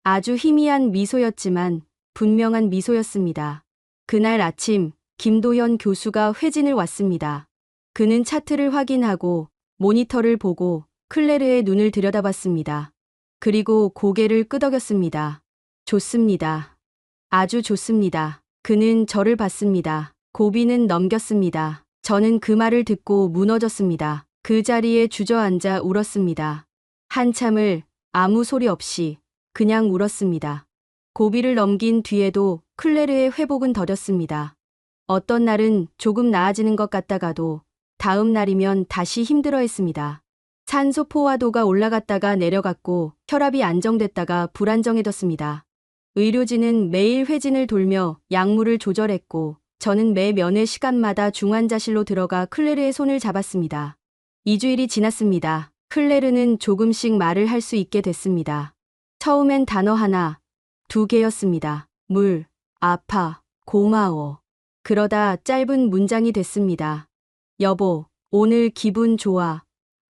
아주 희미한 미소였지만 분명한 미소였습니다. 그날 아침 김도현 교수가 회진을 왔습니다. 그는 차트를 확인하고 모니터를 보고 클레르의 눈을 들여다봤습니다. 그리고 고개를 끄덕였습니다. 좋습니다. 아주 좋습니다. 그는 저를 봤습니다. 고비는 넘겼습니다. 저는 그 말을 듣고 무너졌습니다. 그 자리에 주저앉아 울었습니다. 한참을 아무 소리 없이 그냥 울었습니다. 고비를 넘긴 뒤에도 클레르의 회복은 더뎠습니다. 어떤 날은 조금 나아지는 것 같다가도 다음 날이면 다시 힘들어했습니다. 산소 포화도가 올라갔다가 내려갔고 혈압이 안정됐다가 불안정해졌습니다. 의료진은 매일 회진을 돌며 약물을 조절했고 저는 매 면회 시간마다 중환자실로 들어가 클레르의 손을 잡았습니다. 2주일이 지났습니다. 클레르는 조금씩 말을 할 수 있게 됐습니다. 처음엔 단어 하나, 두 개였습니다. 물, 아파, 고마워. 그러다 짧은 문장이 됐습니다. 여보, 오늘 기분 좋아.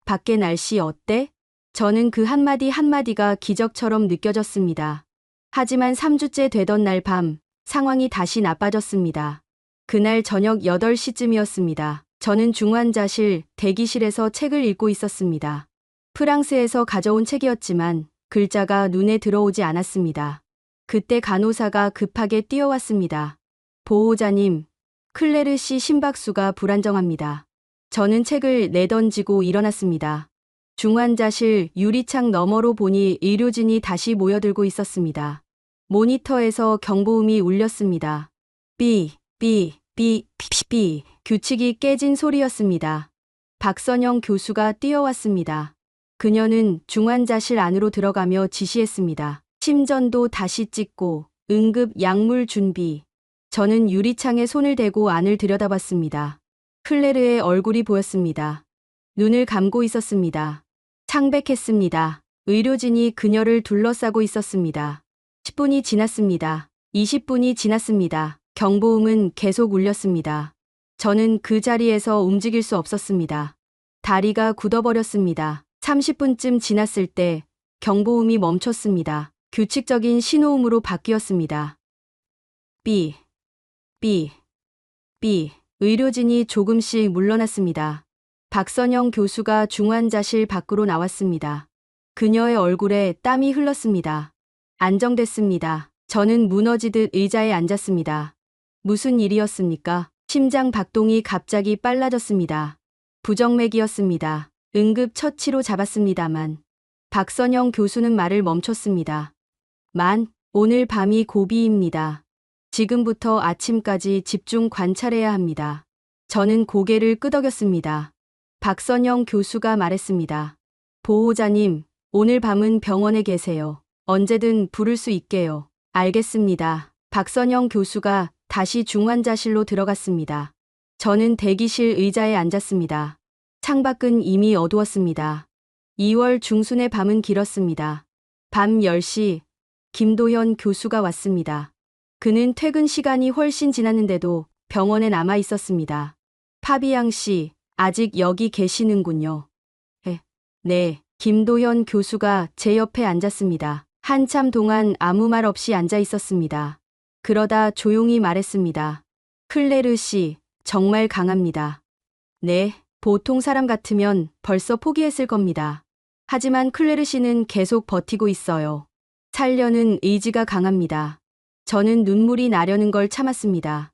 밖에 날씨 어때? 저는 그 한마디 한마디가 기적처럼 느껴졌습니다. 하지만 3주째 되던 날 밤, 상황이 다시 나빠졌습니다. 그날 저녁 8시쯤이었습니다. 저는 중환자실 대기실에서 책을 읽고 있었습니다. 프랑스에서 가져온 책이었지만 글자가 눈에 들어오지 않았습니다. 그때 간호사가 급하게 뛰어왔습니다. 보호자님, 클레르 씨 심박수가 불안정합니다. 저는 책을 내던지고 일어났습니다. 중환자실 유리창 너머로 보니 의료진이 다시 모여들고 있었습니다. 모니터에서 경보음이 울렸습니다. 삐, 삐, 삐, 삐, 삐. 규칙이 깨진 소리였습니다. 박선영 교수가 뛰어왔습니다. 그녀는 중환자실 안으로 들어가며 지시했습니다. 심전도 다시 찍고 응급 약물 준비. 저는 유리창에 손을 대고 안을 들여다봤습니다. 클레르의 얼굴이 보였습니다. 눈을 감고 있었습니다. 창백했습니다. 의료진이 그녀를 둘러싸고 있었습니다. 10분이 지났습니다. 20분이 지났습니다. 경보음은 계속 울렸습니다. 저는 그 자리에서 움직일 수 없었습니다. 다리가 굳어버렸습니다. 30분쯤 지났을 때 경보음이 멈췄습니다. 규칙적인 신호음으로 바뀌었습니다. 삐, 삐, 삐. 의료진이 조금씩 물러났습니다. 박선영 교수가 중환자실 밖으로 나왔습니다. 그녀의 얼굴에 땀이 흘렀습니다. 안정됐습니다. 저는 무너지듯 의자에 앉았습니다. 무슨 일이었습니까? 심장 박동이 갑자기 빨라졌습니다. 부정맥이었습니다. 응급 처치로 잡았습니다만 박선영 교수는 말을 멈췄습니다. 오늘 밤이 고비입니다. 지금부터 아침까지 집중 관찰해야 합니다. 저는 고개를 끄덕였습니다. 박선영 교수가 말했습니다. 보호자님, 오늘 밤은 병원에 계세요. 언제든 부를 수 있게요. 알겠습니다. 박선영 교수가 다시 중환자실로 들어갔습니다. 저는 대기실 의자에 앉았습니다. 창밖은 이미 어두웠습니다. 2월 중순의 밤은 길었습니다. 밤 10시, 김도현 교수가 왔습니다. 그는 퇴근 시간이 훨씬 지났는데도 병원에 남아 있었습니다. 파비앙 씨, 아직 여기 계시는군요. 네, 김도현 교수가 제 옆에 앉았습니다. 한참 동안 아무 말 없이 앉아 있었습니다. 그러다 조용히 말했습니다. 클레르 씨, 정말 강합니다. 네, 보통 사람 같으면 벌써 포기했을 겁니다. 하지만 클레르 씨는 계속 버티고 있어요. 살려는 의지가 강합니다. 저는 눈물이 나려는 걸 참았습니다.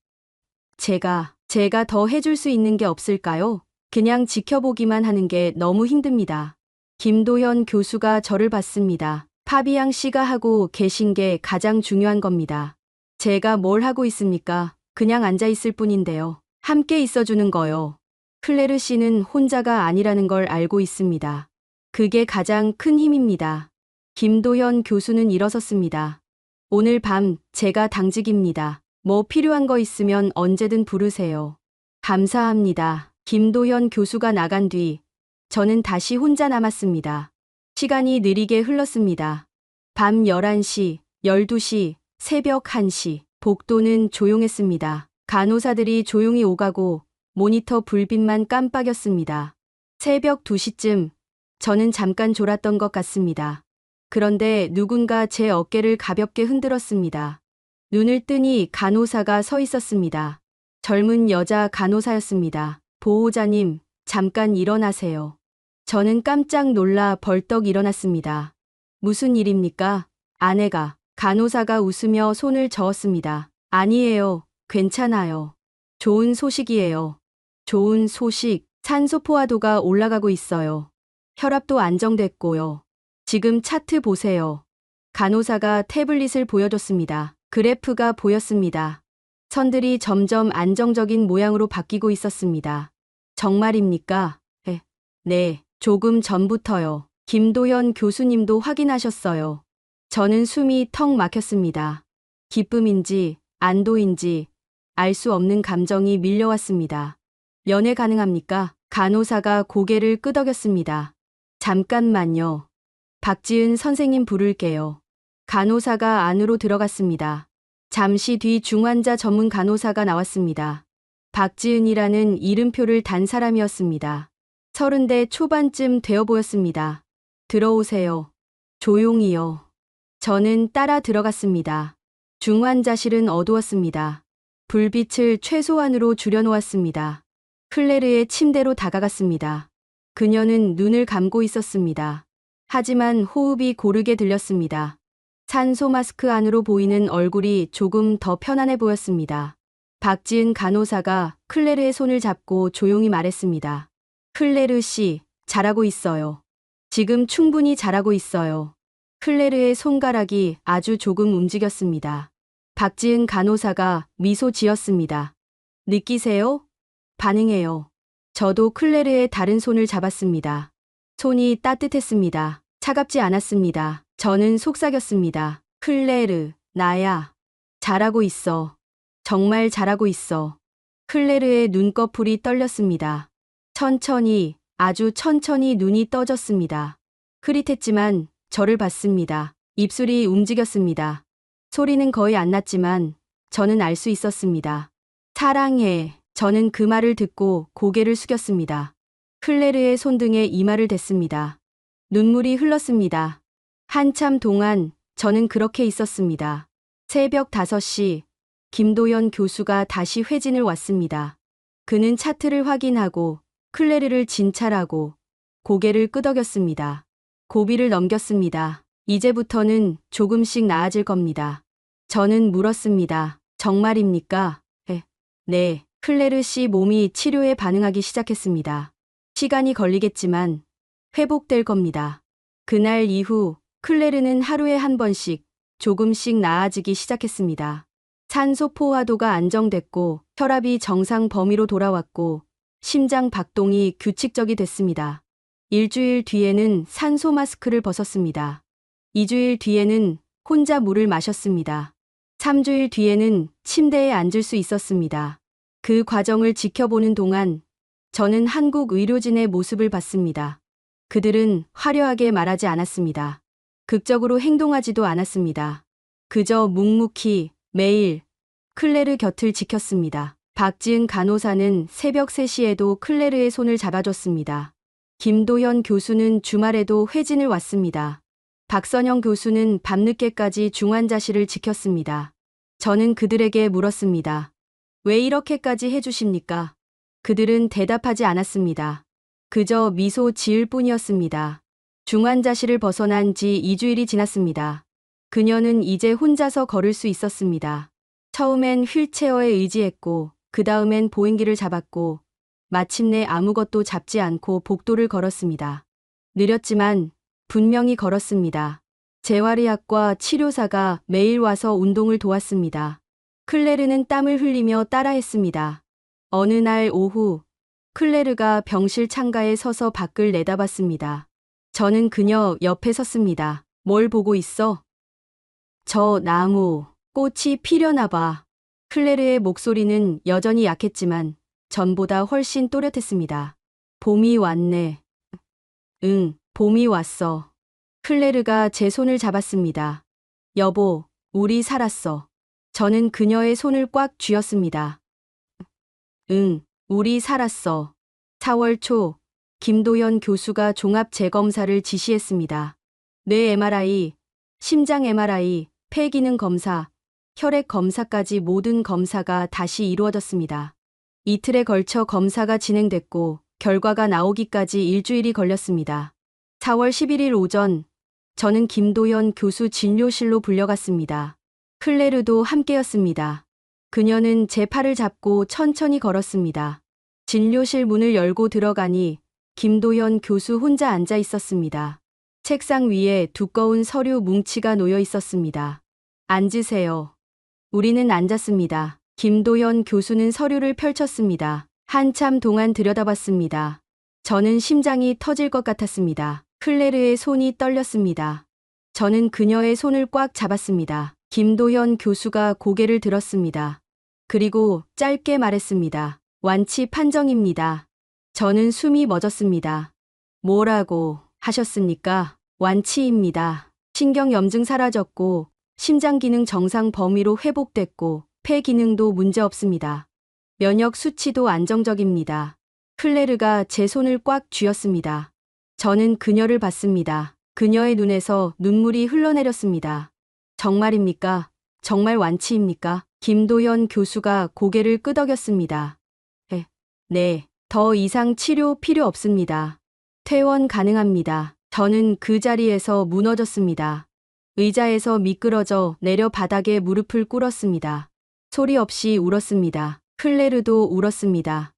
제가 더 해줄 수 있는 게 없을까요? 그냥 지켜보기만 하는 게 너무 힘듭니다. 김도현 교수가 저를 봤습니다. 파비앙 씨가 하고 계신 게 가장 중요한 겁니다. 제가 뭘 하고 있습니까? 그냥 앉아 있을 뿐인데요. 함께 있어주는 거요. 클레르 씨는 혼자가 아니라는 걸 알고 있습니다. 그게 가장 큰 힘입니다. 김도현 교수는 일어섰습니다. 오늘 밤 제가 당직입니다. 뭐 필요한 거 있으면 언제든 부르세요. 감사합니다. 김도현 교수가 나간 뒤 저는 다시 혼자 남았습니다. 시간이 느리게 흘렀습니다. 밤 11시, 12시, 새벽 1시. 복도는 조용했습니다. 간호사들이 조용히 오가고 모니터 불빛만 깜빡였습니다. 새벽 2시쯤 저는 잠깐 졸았던 것 같습니다. 그런데 누군가 제 어깨를 가볍게 흔들었습니다. 눈을 뜨니 간호사가 서 있었습니다. 젊은 여자 간호사였습니다. 보호자님, 잠깐 일어나세요. 저는 깜짝 놀라 벌떡 일어났습니다. 무슨 일입니까? 아내가. 간호사가 웃으며 손을 저었습니다. 아니에요. 괜찮아요. 좋은 소식이에요. 좋은 소식. 산소 포화도가 올라가고 있어요. 혈압도 안정됐고요. 지금 차트 보세요. 간호사가 태블릿을 보여줬습니다. 그래프가 보였습니다. 선들이 점점 안정적인 모양으로 바뀌고 있었습니다. 정말입니까? 네, 조금 전부터요. 김도현 교수님도 확인하셨어요. 저는 숨이 턱 막혔습니다. 기쁨인지 안도인지 알 수 없는 감정이 밀려왔습니다. 면회 가능합니까? 간호사가 고개를 끄덕였습니다. 잠깐만요. 박지은 선생님 부를게요. 간호사가 안으로 들어갔습니다. 잠시 뒤 중환자 전문 간호사가 나왔습니다. 박지은이라는 이름표를 단 사람이었습니다. 30대 초반쯤 되어 보였습니다. 들어오세요. 조용히요. 저는 따라 들어갔습니다. 중환자실은 어두웠습니다. 불빛을 최소한으로 줄여놓았습니다. 클레르의 침대로 다가갔습니다. 그녀는 눈을 감고 있었습니다. 하지만 호흡이 고르게 들렸습니다. 산소 마스크 안으로 보이는 얼굴이 조금 더 편안해 보였습니다. 박지은 간호사가 클레르의 손을 잡고 조용히 말했습니다. 클레르 씨, 잘하고 있어요. 지금 충분히 잘하고 있어요. 클레르의 손가락이 아주 조금 움직였습니다. 박지은 간호사가 미소 지었습니다. 느끼세요? 반응해요. 저도 클레르의 다른 손을 잡았습니다. 손이 따뜻했습니다. 차갑지 않았습니다. 저는 속삭였습니다. 클레르, 나야. 잘하고 있어. 정말 잘하고 있어. 클레르의 눈꺼풀이 떨렸습니다. 천천히, 아주 천천히 눈이 떠졌습니다. 흐릿했지만 저를 봤습니다. 입술이 움직였습니다. 소리는 거의 안 났지만 저는 알 수 있었습니다. 사랑해. 저는 그 말을 듣고 고개를 숙였습니다. 클레르의 손등에 이마를 댔습니다. 눈물이 흘렀습니다. 한참 동안 저는 그렇게 있었습니다. 새벽 5시, 김도연 교수가 다시 회진을 왔습니다. 그는 차트를 확인하고 클레르를 진찰하고 고개를 끄덕였습니다. 고비를 넘겼습니다. 이제부터는 조금씩 나아질 겁니다. 저는 물었습니다. 정말입니까? 네. 클레르 씨 몸이 치료에 반응하기 시작했습니다. 시간이 걸리겠지만 회복될 겁니다. 그날 이후 클레르는 하루에 한 번씩 조금씩 나아지기 시작했습니다. 산소 포화도가 안정됐고 혈압이 정상 범위로 돌아왔고 심장 박동이 규칙적이 됐습니다. 일주일 뒤에는 산소 마스크를 벗었습니다. 2주일 뒤에는 혼자 물을 마셨습니다. 3주일 뒤에는 침대에 앉을 수 있었습니다. 그 과정을 지켜보는 동안 저는 한국 의료진의 모습을 봤습니다. 그들은 화려하게 말하지 않았습니다. 극적으로 행동하지도 않았습니다. 그저 묵묵히 매일 클레르 곁을 지켰습니다. 박지은 간호사는 새벽 3시에도 클레르의 손을 잡아줬습니다. 김도현 교수는 주말에도 회진을 왔습니다. 박선영 교수는 밤늦게까지 중환자실을 지켰습니다. 저는 그들에게 물었습니다. 왜 이렇게까지 해주십니까? 그들은 대답하지 않았습니다. 그저 미소 지을 뿐이었습니다. 중환자실을 벗어난 지 2주일이 지났습니다. 그녀는 이제 혼자서 걸을 수 있었습니다. 처음엔 휠체어에 의지했고 그 다음엔 보행기를 잡았고 마침내 아무것도 잡지 않고 복도를 걸었습니다. 느렸지만 분명히 걸었습니다. 재활의학과 치료사가 매일 와서 운동을 도왔습니다. 클레르는 땀을 흘리며 따라했습니다. 어느 날 오후 클레르가 병실 창가에 서서 밖을 내다봤습니다. 저는 그녀 옆에 섰습니다. 뭘 보고 있어? 저 나무, 꽃이 피려나 봐. 클레르의 목소리는 여전히 약했지만 전보다 훨씬 또렷했습니다. 봄이 왔네. 응, 봄이 왔어. 클레르가 제 손을 잡았습니다. 여보, 우리 살았어. 저는 그녀의 손을 꽉 쥐었습니다. 응, 우리 살았어. 4월 초, 김도현 교수가 종합 재검사를 지시했습니다. 뇌 MRI, 심장 MRI, 폐기능 검사, 혈액 검사까지 모든 검사가 다시 이루어졌습니다. 이틀에 걸쳐 검사가 진행됐고 결과가 나오기까지 일주일이 걸렸습니다. 4월 11일 오전 저는 김도연 교수 진료실로 불려갔습니다. 클레르도 함께였습니다. 그녀는 제 팔을 잡고 천천히 걸었습니다. 진료실 문을 열고 들어가니 김도연 교수 혼자 앉아 있었습니다. 책상 위에 두꺼운 서류 뭉치가 놓여 있었습니다. 앉으세요. 우리는 앉았습니다. 김도연 교수는 서류를 펼쳤습니다. 한참 동안 들여다봤습니다. 저는 심장이 터질 것 같았습니다. 클레르의 손이 떨렸습니다. 저는 그녀의 손을 꽉 잡았습니다. 김도연 교수가 고개를 들었습니다. 그리고 짧게 말했습니다. 완치 판정입니다. 저는 숨이 멎었습니다. 뭐라고 하셨습니까? 완치입니다. 신경염증 사라졌고 심장 기능 정상 범위로 회복됐고 폐 기능도 문제 없습니다. 면역 수치도 안정적입니다. 클레르가 제 손을 꽉 쥐었습니다. 저는 그녀를 봤습니다. 그녀의 눈에서 눈물이 흘러내렸습니다. 정말입니까? 정말 완치입니까? 김도연 교수가 고개를 끄덕였습니다. 네, 더 이상 치료 필요 없습니다. 퇴원 가능합니다. 저는 그 자리에서 무너졌습니다. 의자에서 미끄러져 내려 바닥에 무릎을 꿇었습니다. 소리 없이 울었습니다. 클레르도 울었습니다.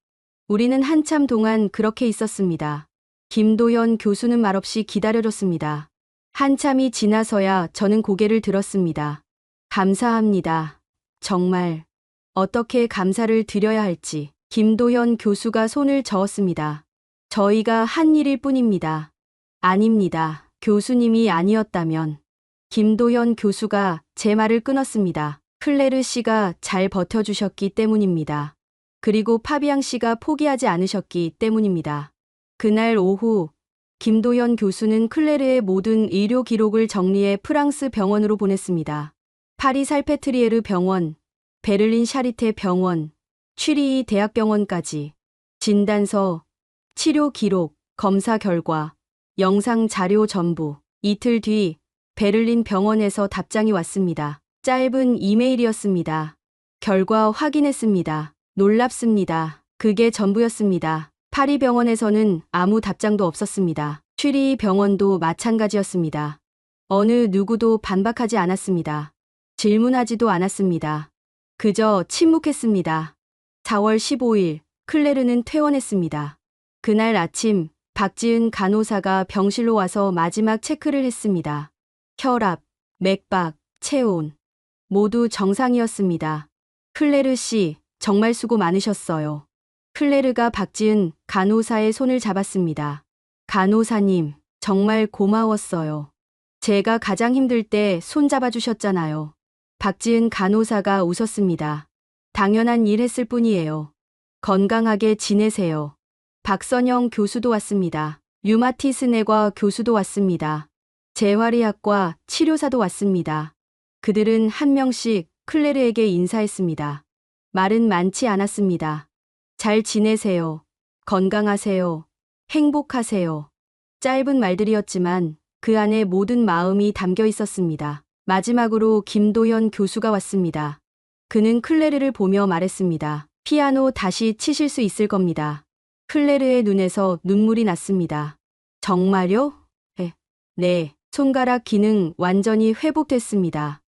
우리는 한참 동안 그렇게 있었습니다. 김도연 교수는 말없이 기다려줬습니다. 한참이 지나서야 저는 고개를 들었습니다. 감사합니다. 정말 어떻게 감사를 드려야 할지. 김도연 교수가 손을 저었습니다. 저희가 한 일일 뿐입니다. 아닙니다. 교수님이 아니었다면. 김도연 교수가 제 말을 끊었습니다. 클레르 씨가 잘 버텨주셨기 때문입니다. 그리고 파비앙 씨가 포기하지 않으셨기 때문입니다. 그날 오후 김도연 교수는 클레르의 모든 의료 기록을 정리해 프랑스 병원으로 보냈습니다. 파리 살페트리에르 병원, 베를린 샤리테 병원, 취리히 대학병원까지 진단서, 치료 기록, 검사 결과, 영상 자료 전부. 이틀 뒤 베를린 병원에서 답장이 왔습니다. 짧은 이메일이었습니다. 결과 확인했습니다. 놀랍습니다. 그게 전부였습니다. 파리 병원에서는 아무 답장도 없었습니다. 취리히 병원도 마찬가지였습니다. 어느 누구도 반박하지 않았습니다. 질문하지도 않았습니다. 그저 침묵했습니다. 4월 15일 클레르는 퇴원했습니다. 그날 아침 박지은 간호사가 병실로 와서 마지막 체크를 했습니다. 혈압, 맥박, 체온 모두 정상이었습니다. 클레르 씨, 정말 수고 많으셨어요. 클레르가 박지은 간호사의 손을 잡았습니다. 간호사님, 정말 고마웠어요. 제가 가장 힘들 때 손 잡아주셨잖아요. 박지은 간호사가 웃었습니다. 당연한 일 했을 뿐이에요. 건강하게 지내세요. 박선영 교수도 왔습니다. 류마티스내과 교수도 왔습니다. 재활의학과 치료사도 왔습니다. 그들은 한 명씩 클레르에게 인사했습니다. 말은 많지 않았습니다. 잘 지내세요. 건강하세요. 행복하세요. 짧은 말들이었지만 그 안에 모든 마음이 담겨 있었습니다. 마지막으로 김도연 교수가 왔습니다. 그는 클레르를 보며 말했습니다. 피아노 다시 치실 수 있을 겁니다. 클레르의 눈에서 눈물이 났습니다. 정말요? 네. 손가락 기능 완전히 회복됐습니다.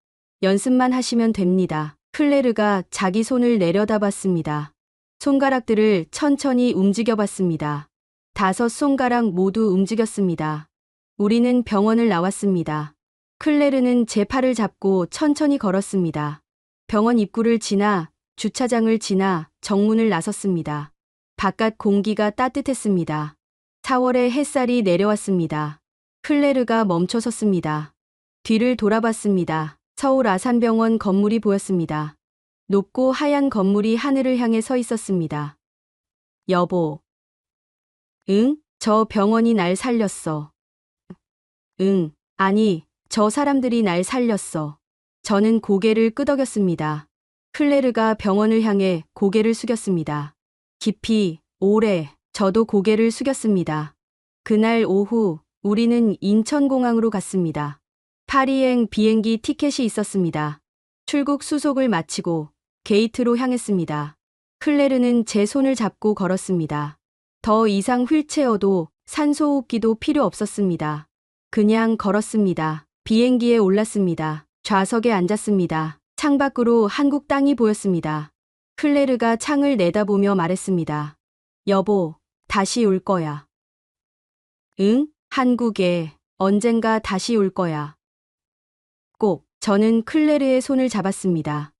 연습만 하시면 됩니다. 클레르가 자기 손을 내려다봤습니다. 손가락들을 천천히 움직여봤습니다. 5 손가락 모두 움직였습니다. 우리는 병원을 나왔습니다. 클레르는 제 팔을 잡고 천천히 걸었습니다. 병원 입구를 지나 주차장을 지나 정문을 나섰습니다. 바깥 공기가 따뜻했습니다. 4월의 햇살이 내려왔습니다. 클레르가 멈춰 섰습니다. 뒤를 돌아봤습니다. 서울 아산병원 건물이 보였습니다. 높고 하얀 건물이 하늘을 향해 서 있었습니다. 여보. 응? 저 병원이 날 살렸어. 응. 아니, 저 사람들이 날 살렸어. 저는 고개를 끄덕였습니다. 클레르가 병원을 향해 고개를 숙였습니다. 깊이, 오래, 저도 고개를 숙였습니다. 그날 오후, 우리는 인천공항으로 갔습니다. 파리행 비행기 티켓이 있었습니다. 출국 수속을 마치고 게이트로 향했습니다. 클레르는 제 손을 잡고 걸었습니다. 더 이상 휠체어도 산소호흡기도 필요 없었습니다. 그냥 걸었습니다. 비행기에 올랐습니다. 좌석에 앉았습니다. 창밖으로 한국 땅이 보였습니다. 클레르가 창을 내다보며 말했습니다. 여보, 다시 올 거야. 응? 한국에 언젠가 다시 올 거야. 꼭. 저는 클레르의 손을 잡았습니다.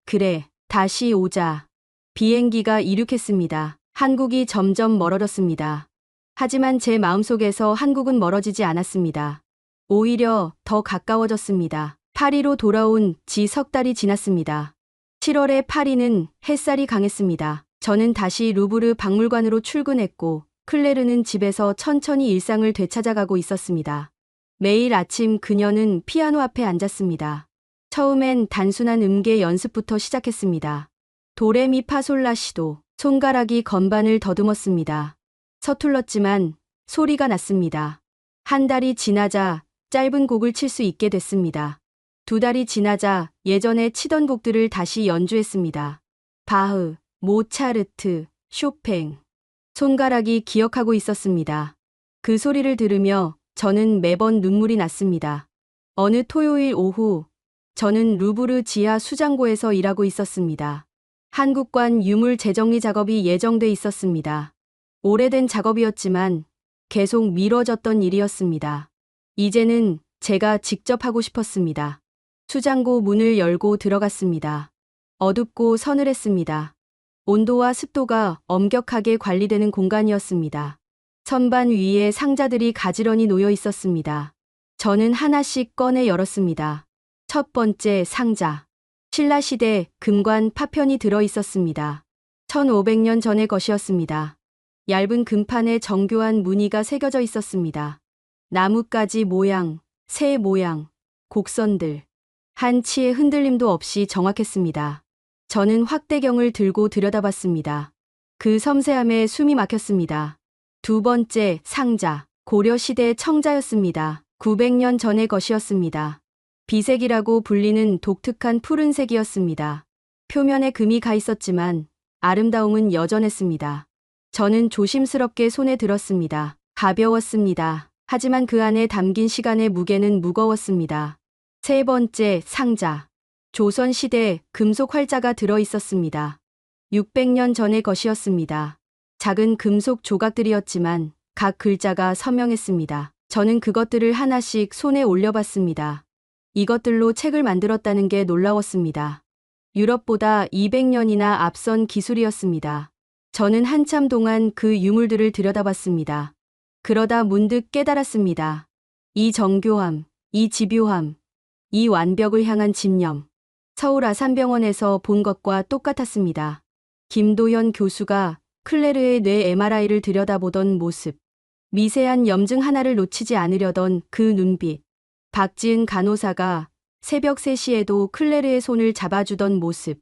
그래, 다시 오자. 비행기가 이륙했습니다. 한국이 점점 멀어졌습니다. 하지만 제 마음속에서 한국은 멀어지지 않았습니다. 오히려 더 가까워졌습니다. 파리로 돌아온 지 석 달이 지났습니다. 7월에 파리는 햇살이 강했습니다. 저는 다시 루브르 박물관으로 출근했고 클레르는 집에서 천천히 일상을 되찾아가고 있었습니다. 매일 아침 그녀는 피아노 앞에 앉았습니다. 처음엔 단순한 음계 연습부터 시작했습니다. 도레미파솔라시도. 손가락이 건반을 더듬었습니다. 서툴렀지만 소리가 났습니다. 한 달이 지나자 짧은 곡을 칠 수 있게 됐습니다. 2달이 지나자 예전에 치던 곡들을 다시 연주했습니다. 바흐, 모차르트, 쇼팽. 손가락이 기억하고 있었습니다. 그 소리를 들으며 저는 매번 눈물이 났습니다. 어느 토요일 오후, 저는 루브르 지하 수장고에서 일하고 있었습니다. 한국관 유물 재정리 작업이 예정돼 있었습니다. 오래된 작업이었지만 계속 미뤄졌던 일이었습니다. 이제는 제가 직접 하고 싶었습니다. 수장고 문을 열고 들어갔습니다. 어둡고 서늘했습니다. 온도와 습도가 엄격하게 관리되는 공간이었습니다. 선반 위에 상자들이 가지런히 놓여 있었습니다. 저는 하나씩 꺼내 열었습니다. 첫 번째 상자. 신라시대 금관 파편이 들어 있었습니다. 1500년 전의 것이었습니다. 얇은 금판에 정교한 무늬가 새겨져 있었습니다. 나뭇가지 모양, 새 모양, 곡선들. 한 치의 흔들림도 없이 정확했습니다. 저는 확대경을 들고 들여다봤습니다. 그 섬세함에 숨이 막혔습니다. 두 번째 상자. 고려시대 청자였습니다. 900년 전의 것이었습니다. 비색이라고 불리는 독특한 푸른색이었습니다. 표면에 금이 가 있었지만 아름다움은 여전했습니다. 저는 조심스럽게 손에 들었습니다. 가벼웠습니다. 하지만 그 안에 담긴 시간의 무게는 무거웠습니다. 세 번째 상자. 조선시대 금속 활자가 들어 있었습니다. 600년 전의 것이었습니다. 작은 금속 조각들이었지만 각 글자가 선명했습니다. 저는 그것들을 하나씩 손에 올려봤습니다. 이것들로 책을 만들었다는 게 놀라웠습니다. 유럽보다 200년이나 앞선 기술이었습니다. 저는 한참 동안 그 유물들을 들여다봤습니다. 그러다 문득 깨달았습니다. 이 정교함, 이 집요함, 이 완벽을 향한 집념. 서울 아산병원에서 본 것과 똑같았습니다. 김도현 교수가 클레르의 뇌 MRI를 들여다보던 모습. 미세한 염증 하나를 놓치지 않으려던 그 눈빛. 박지은 간호사가 새벽 3시에도 클레르의 손을 잡아주던 모습.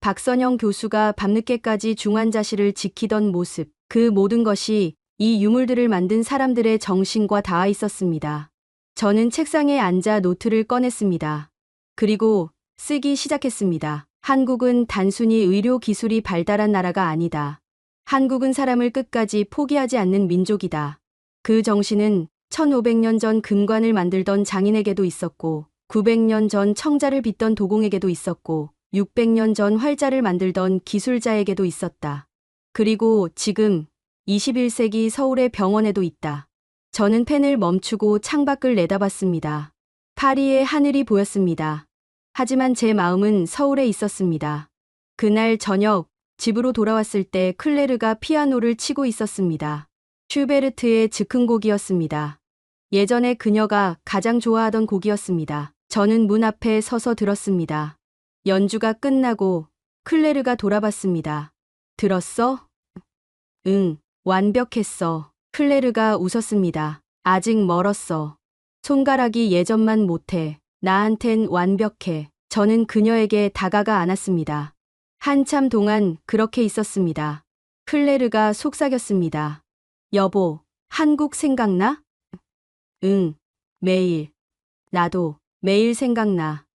박선영 교수가 밤늦게까지 중환자실을 지키던 모습. 그 모든 것이 이 유물들을 만든 사람들의 정신과 닿아 있었습니다. 저는 책상에 앉아 노트를 꺼냈습니다. 그리고 쓰기 시작했습니다. 한국은 단순히 의료 기술이 발달한 나라가 아니다. 한국은 사람을 끝까지 포기하지 않는 민족이다. 그 정신은 1500년 전 금관을 만들던 장인에게도 있었고 900년 전 청자를 빚던 도공에게도 있었고 600년 전 활자를 만들던 기술자에게도 있었다. 그리고 지금 21세기 서울의 병원에도 있다. 저는 펜을 멈추고 창밖을 내다봤습니다. 파리의 하늘이 보였습니다. 하지만 제 마음은 서울에 있었습니다. 그날 저녁 집으로 돌아왔을 때 클레르가 피아노를 치고 있었습니다. 슈베르트의 즉흥곡이었습니다. 예전에 그녀가 가장 좋아하던 곡이었습니다. 저는 문 앞에 서서 들었습니다. 연주가 끝나고 클레르가 돌아봤습니다. 들었어? 응, 완벽했어. 클레르가 웃었습니다. 아직 멀었어. 손가락이 예전만 못해. 나한텐 완벽해. 저는 그녀에게 다가가 안았습니다. 한참 동안 그렇게 있었습니다. 클레르가 속삭였습니다. 여보, 한국 생각나? 응, 매일. 나도 매일 생각나.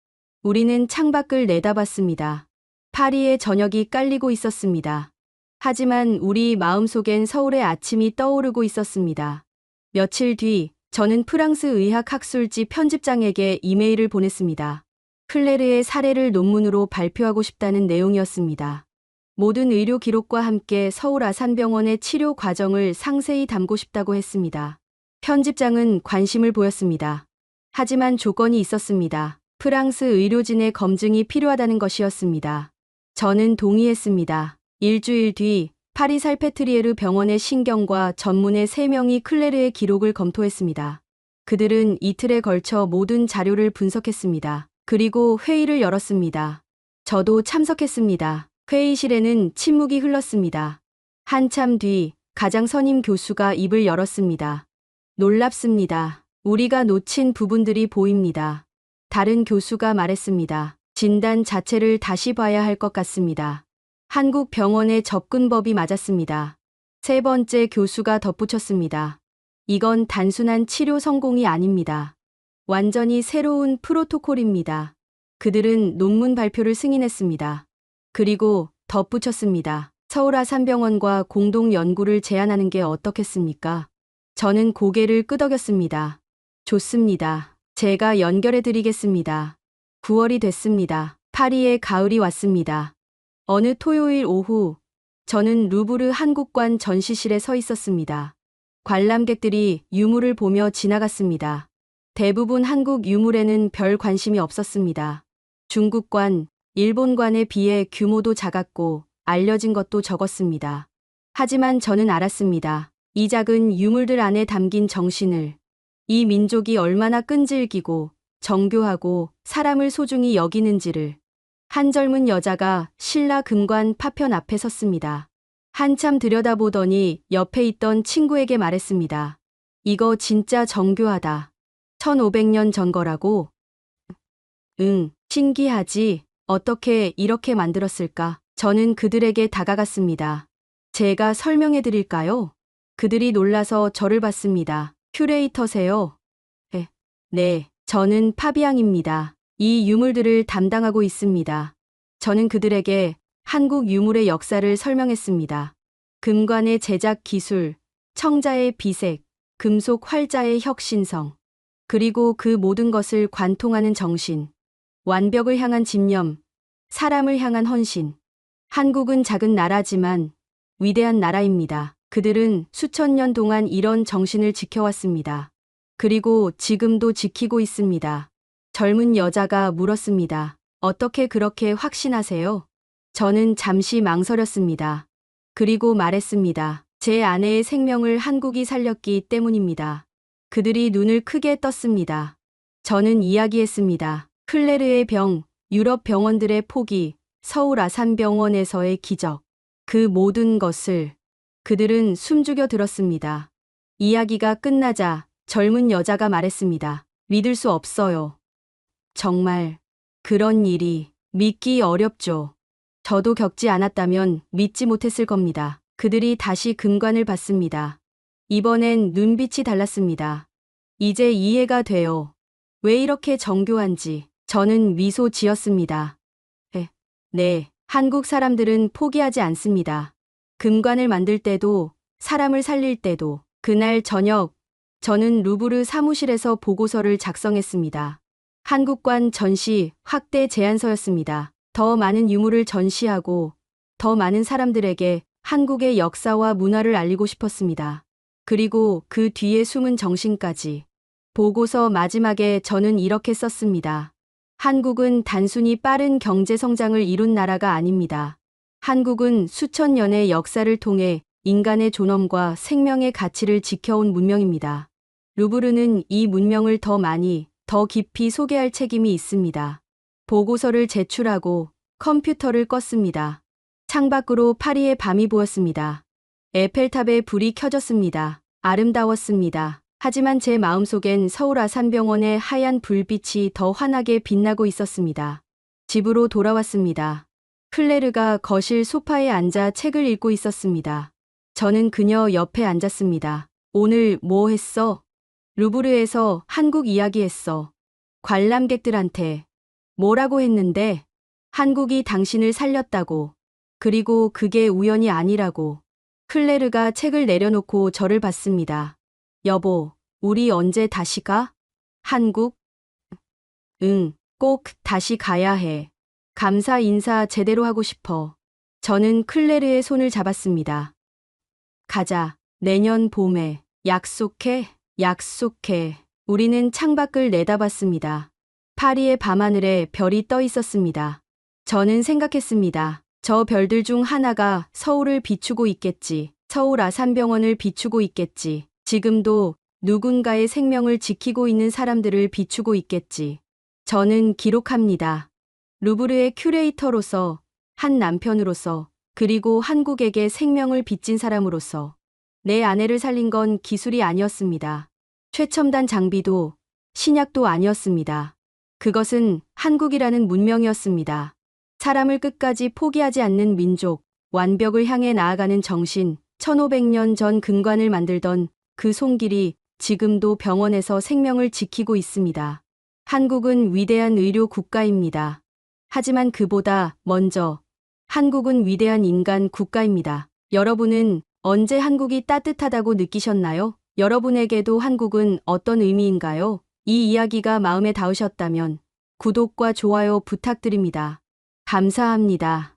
우리는 창밖을 내다봤습니다. 파리의 저녁이 깔리고 있었습니다. 하지만 우리 마음속엔 서울의 아침이 떠오르고 있었습니다. 며칠 뒤 저는 프랑스 의학 학술지 편집장에게 이메일을 보냈습니다. 클레르의 사례를 논문으로 발표하고 싶다는 내용이었습니다. 모든 의료 기록과 함께 서울 아산병원의 치료 과정을 상세히 담고 싶다고 했습니다. 편집장은 관심을 보였습니다. 하지만 조건이 있었습니다. 프랑스 의료진의 검증이 필요하다는 것이었습니다. 저는 동의했습니다. 일주일 뒤 파리 살페트리에르 병원의 신경과 전문의 3명이 클레르의 기록을 검토했습니다. 그들은 이틀에 걸쳐 모든 자료를 분석했습니다. 그리고 회의를 열었습니다. 저도 참석했습니다. 회의실에는 침묵이 흘렀습니다. 한참 뒤 가장 선임 교수가 입을 열었습니다. 놀랍습니다. 우리가 놓친 부분들이 보입니다. 다른 교수가 말했습니다. 진단 자체를 다시 봐야 할 것 같습니다. 한국 병원의 접근법이 맞았습니다. 세 번째 교수가 덧붙였습니다. 이건 단순한 치료 성공이 아닙니다. 완전히 새로운 프로토콜입니다. 그들은 논문 발표를 승인했습니다. 그리고 덧붙였습니다. 서울 아산병원과 공동 연구를 제안하는 게 어떻겠습니까? 저는 고개를 끄덕였습니다. 좋습니다. 제가 연결해 드리겠습니다. 9월이 됐습니다. 파리에 가을이 왔습니다. 어느 토요일 오후, 저는 루브르 한국관 전시실에 서 있었습니다. 관람객들이 유물을 보며 지나갔습니다. 대부분 한국 유물에는 별 관심이 없었습니다. 중국관, 일본관에 비해 규모도 작았고 알려진 것도 적었습니다. 하지만 저는 알았습니다. 이 작은 유물들 안에 담긴 정신을, 이 민족이 얼마나 끈질기고 정교하고 사람을 소중히 여기는지를. 한 젊은 여자가 신라 금관 파편 앞에 섰습니다. 한참 들여다보더니 옆에 있던 친구에게 말했습니다. 이거 진짜 정교하다. 1500년 전 거라고? 응, 신기하지. 어떻게 이렇게 만들었을까? 저는 그들에게 다가갔습니다. 제가 설명해 드릴까요? 그들이 놀라서 저를 봤습니다. 큐레이터세요? 네, 저는 파비앙입니다. 이 유물들을 담당하고 있습니다. 저는 그들에게 한국 유물의 역사를 설명했습니다. 금관의 제작 기술, 청자의 비색, 금속 활자의 혁신성, 그리고 그 모든 것을 관통하는 정신, 완벽을 향한 집념, 사람을 향한 헌신. 한국은 작은 나라지만 위대한 나라입니다. 그들은 수천 년 동안 이런 정신을 지켜왔습니다. 그리고 지금도 지키고 있습니다. 젊은 여자가 물었습니다. 어떻게 그렇게 확신하세요? 저는 잠시 망설였습니다. 그리고 말했습니다. 제 아내의 생명을 한국이 살렸기 때문입니다. 그들이 눈을 크게 떴습니다. 저는 이야기했습니다. 클레르의 병, 유럽 병원들의 포기, 서울 아산병원에서의 기적. 그 모든 것을. 그들은 숨죽여 들었습니다. 이야기가 끝나자 젊은 여자가 말했습니다. 믿을 수 없어요. 정말 그런 일이 믿기 어렵죠. 저도 겪지 않았다면 믿지 못했을 겁니다. 그들이 다시 금관을 봤습니다. 이번엔 눈빛이 달랐습니다. 이제 이해가 돼요. 왜 이렇게 정교한지. 저는 미소 지었습니다. 네, 한국 사람들은 포기하지 않습니다. 금관을 만들 때도, 사람을 살릴 때도. 그날 저녁, 저는 루브르 사무실에서 보고서를 작성했습니다. 한국관 전시 확대 제안서였습니다. 더 많은 유물을 전시하고 더 많은 사람들에게 한국의 역사와 문화를 알리고 싶었습니다. 그리고 그 뒤에 숨은 정신까지. 보고서 마지막에 저는 이렇게 썼습니다. 한국은 단순히 빠른 경제 성장을 이룬 나라가 아닙니다. 한국은 수천 년의 역사를 통해 인간의 존엄과 생명의 가치를 지켜온 문명입니다. 루브르는 이 문명을 더 많이, 더 깊이 소개할 책임이 있습니다. 보고서를 제출하고 컴퓨터를 껐습니다. 창밖으로 파리의 밤이 보였습니다. 에펠탑에 불이 켜졌습니다. 아름다웠습니다. 하지만 제 마음속엔 서울 아산병원의 하얀 불빛이 더 환하게 빛나고 있었습니다. 집으로 돌아왔습니다. 클레르가 거실 소파에 앉아 책을 읽고 있었습니다. 저는 그녀 옆에 앉았습니다. 오늘 뭐 했어? 루브르에서 한국 이야기했어. 관람객들한테. 뭐라고 했는데? 한국이 당신을 살렸다고. 그리고 그게 우연이 아니라고. 클레르가 책을 내려놓고 저를 봤습니다. 여보, 우리 언제 다시 가? 한국? 응, 꼭 다시 가야 해. 감사 인사 제대로 하고 싶어. 저는 클레르의 손을 잡았습니다. 가자. 내년 봄에. 약속해? 약속해. 우리는 창밖을 내다봤습니다. 파리의 밤하늘에 별이 떠 있었습니다. 저는 생각했습니다. 저 별들 중 하나가 서울을 비추고 있겠지. 서울 아산병원을 비추고 있겠지. 지금도 누군가의 생명을 지키고 있는 사람들을 비추고 있겠지. 저는 기록합니다. 루브르의 큐레이터로서, 한 남편으로서, 그리고 한국에게 생명을 빚진 사람으로서. 내 아내를 살린 건 기술이 아니었습니다. 최첨단 장비도, 신약도 아니었습니다. 그것은 한국이라는 문명이었습니다. 사람을 끝까지 포기하지 않는 민족, 완벽을 향해 나아가는 정신, 1500년 전 근관을 만들던 그 손길이 지금도 병원에서 생명을 지키고 있습니다. 한국은 위대한 의료 국가입니다. 하지만 그보다 먼저 한국은 위대한 인간 국가입니다. 여러분은 언제 한국이 따뜻하다고 느끼셨나요? 여러분에게도 한국은 어떤 의미인가요? 이 이야기가 마음에 닿으셨다면 구독과 좋아요 부탁드립니다. 감사합니다.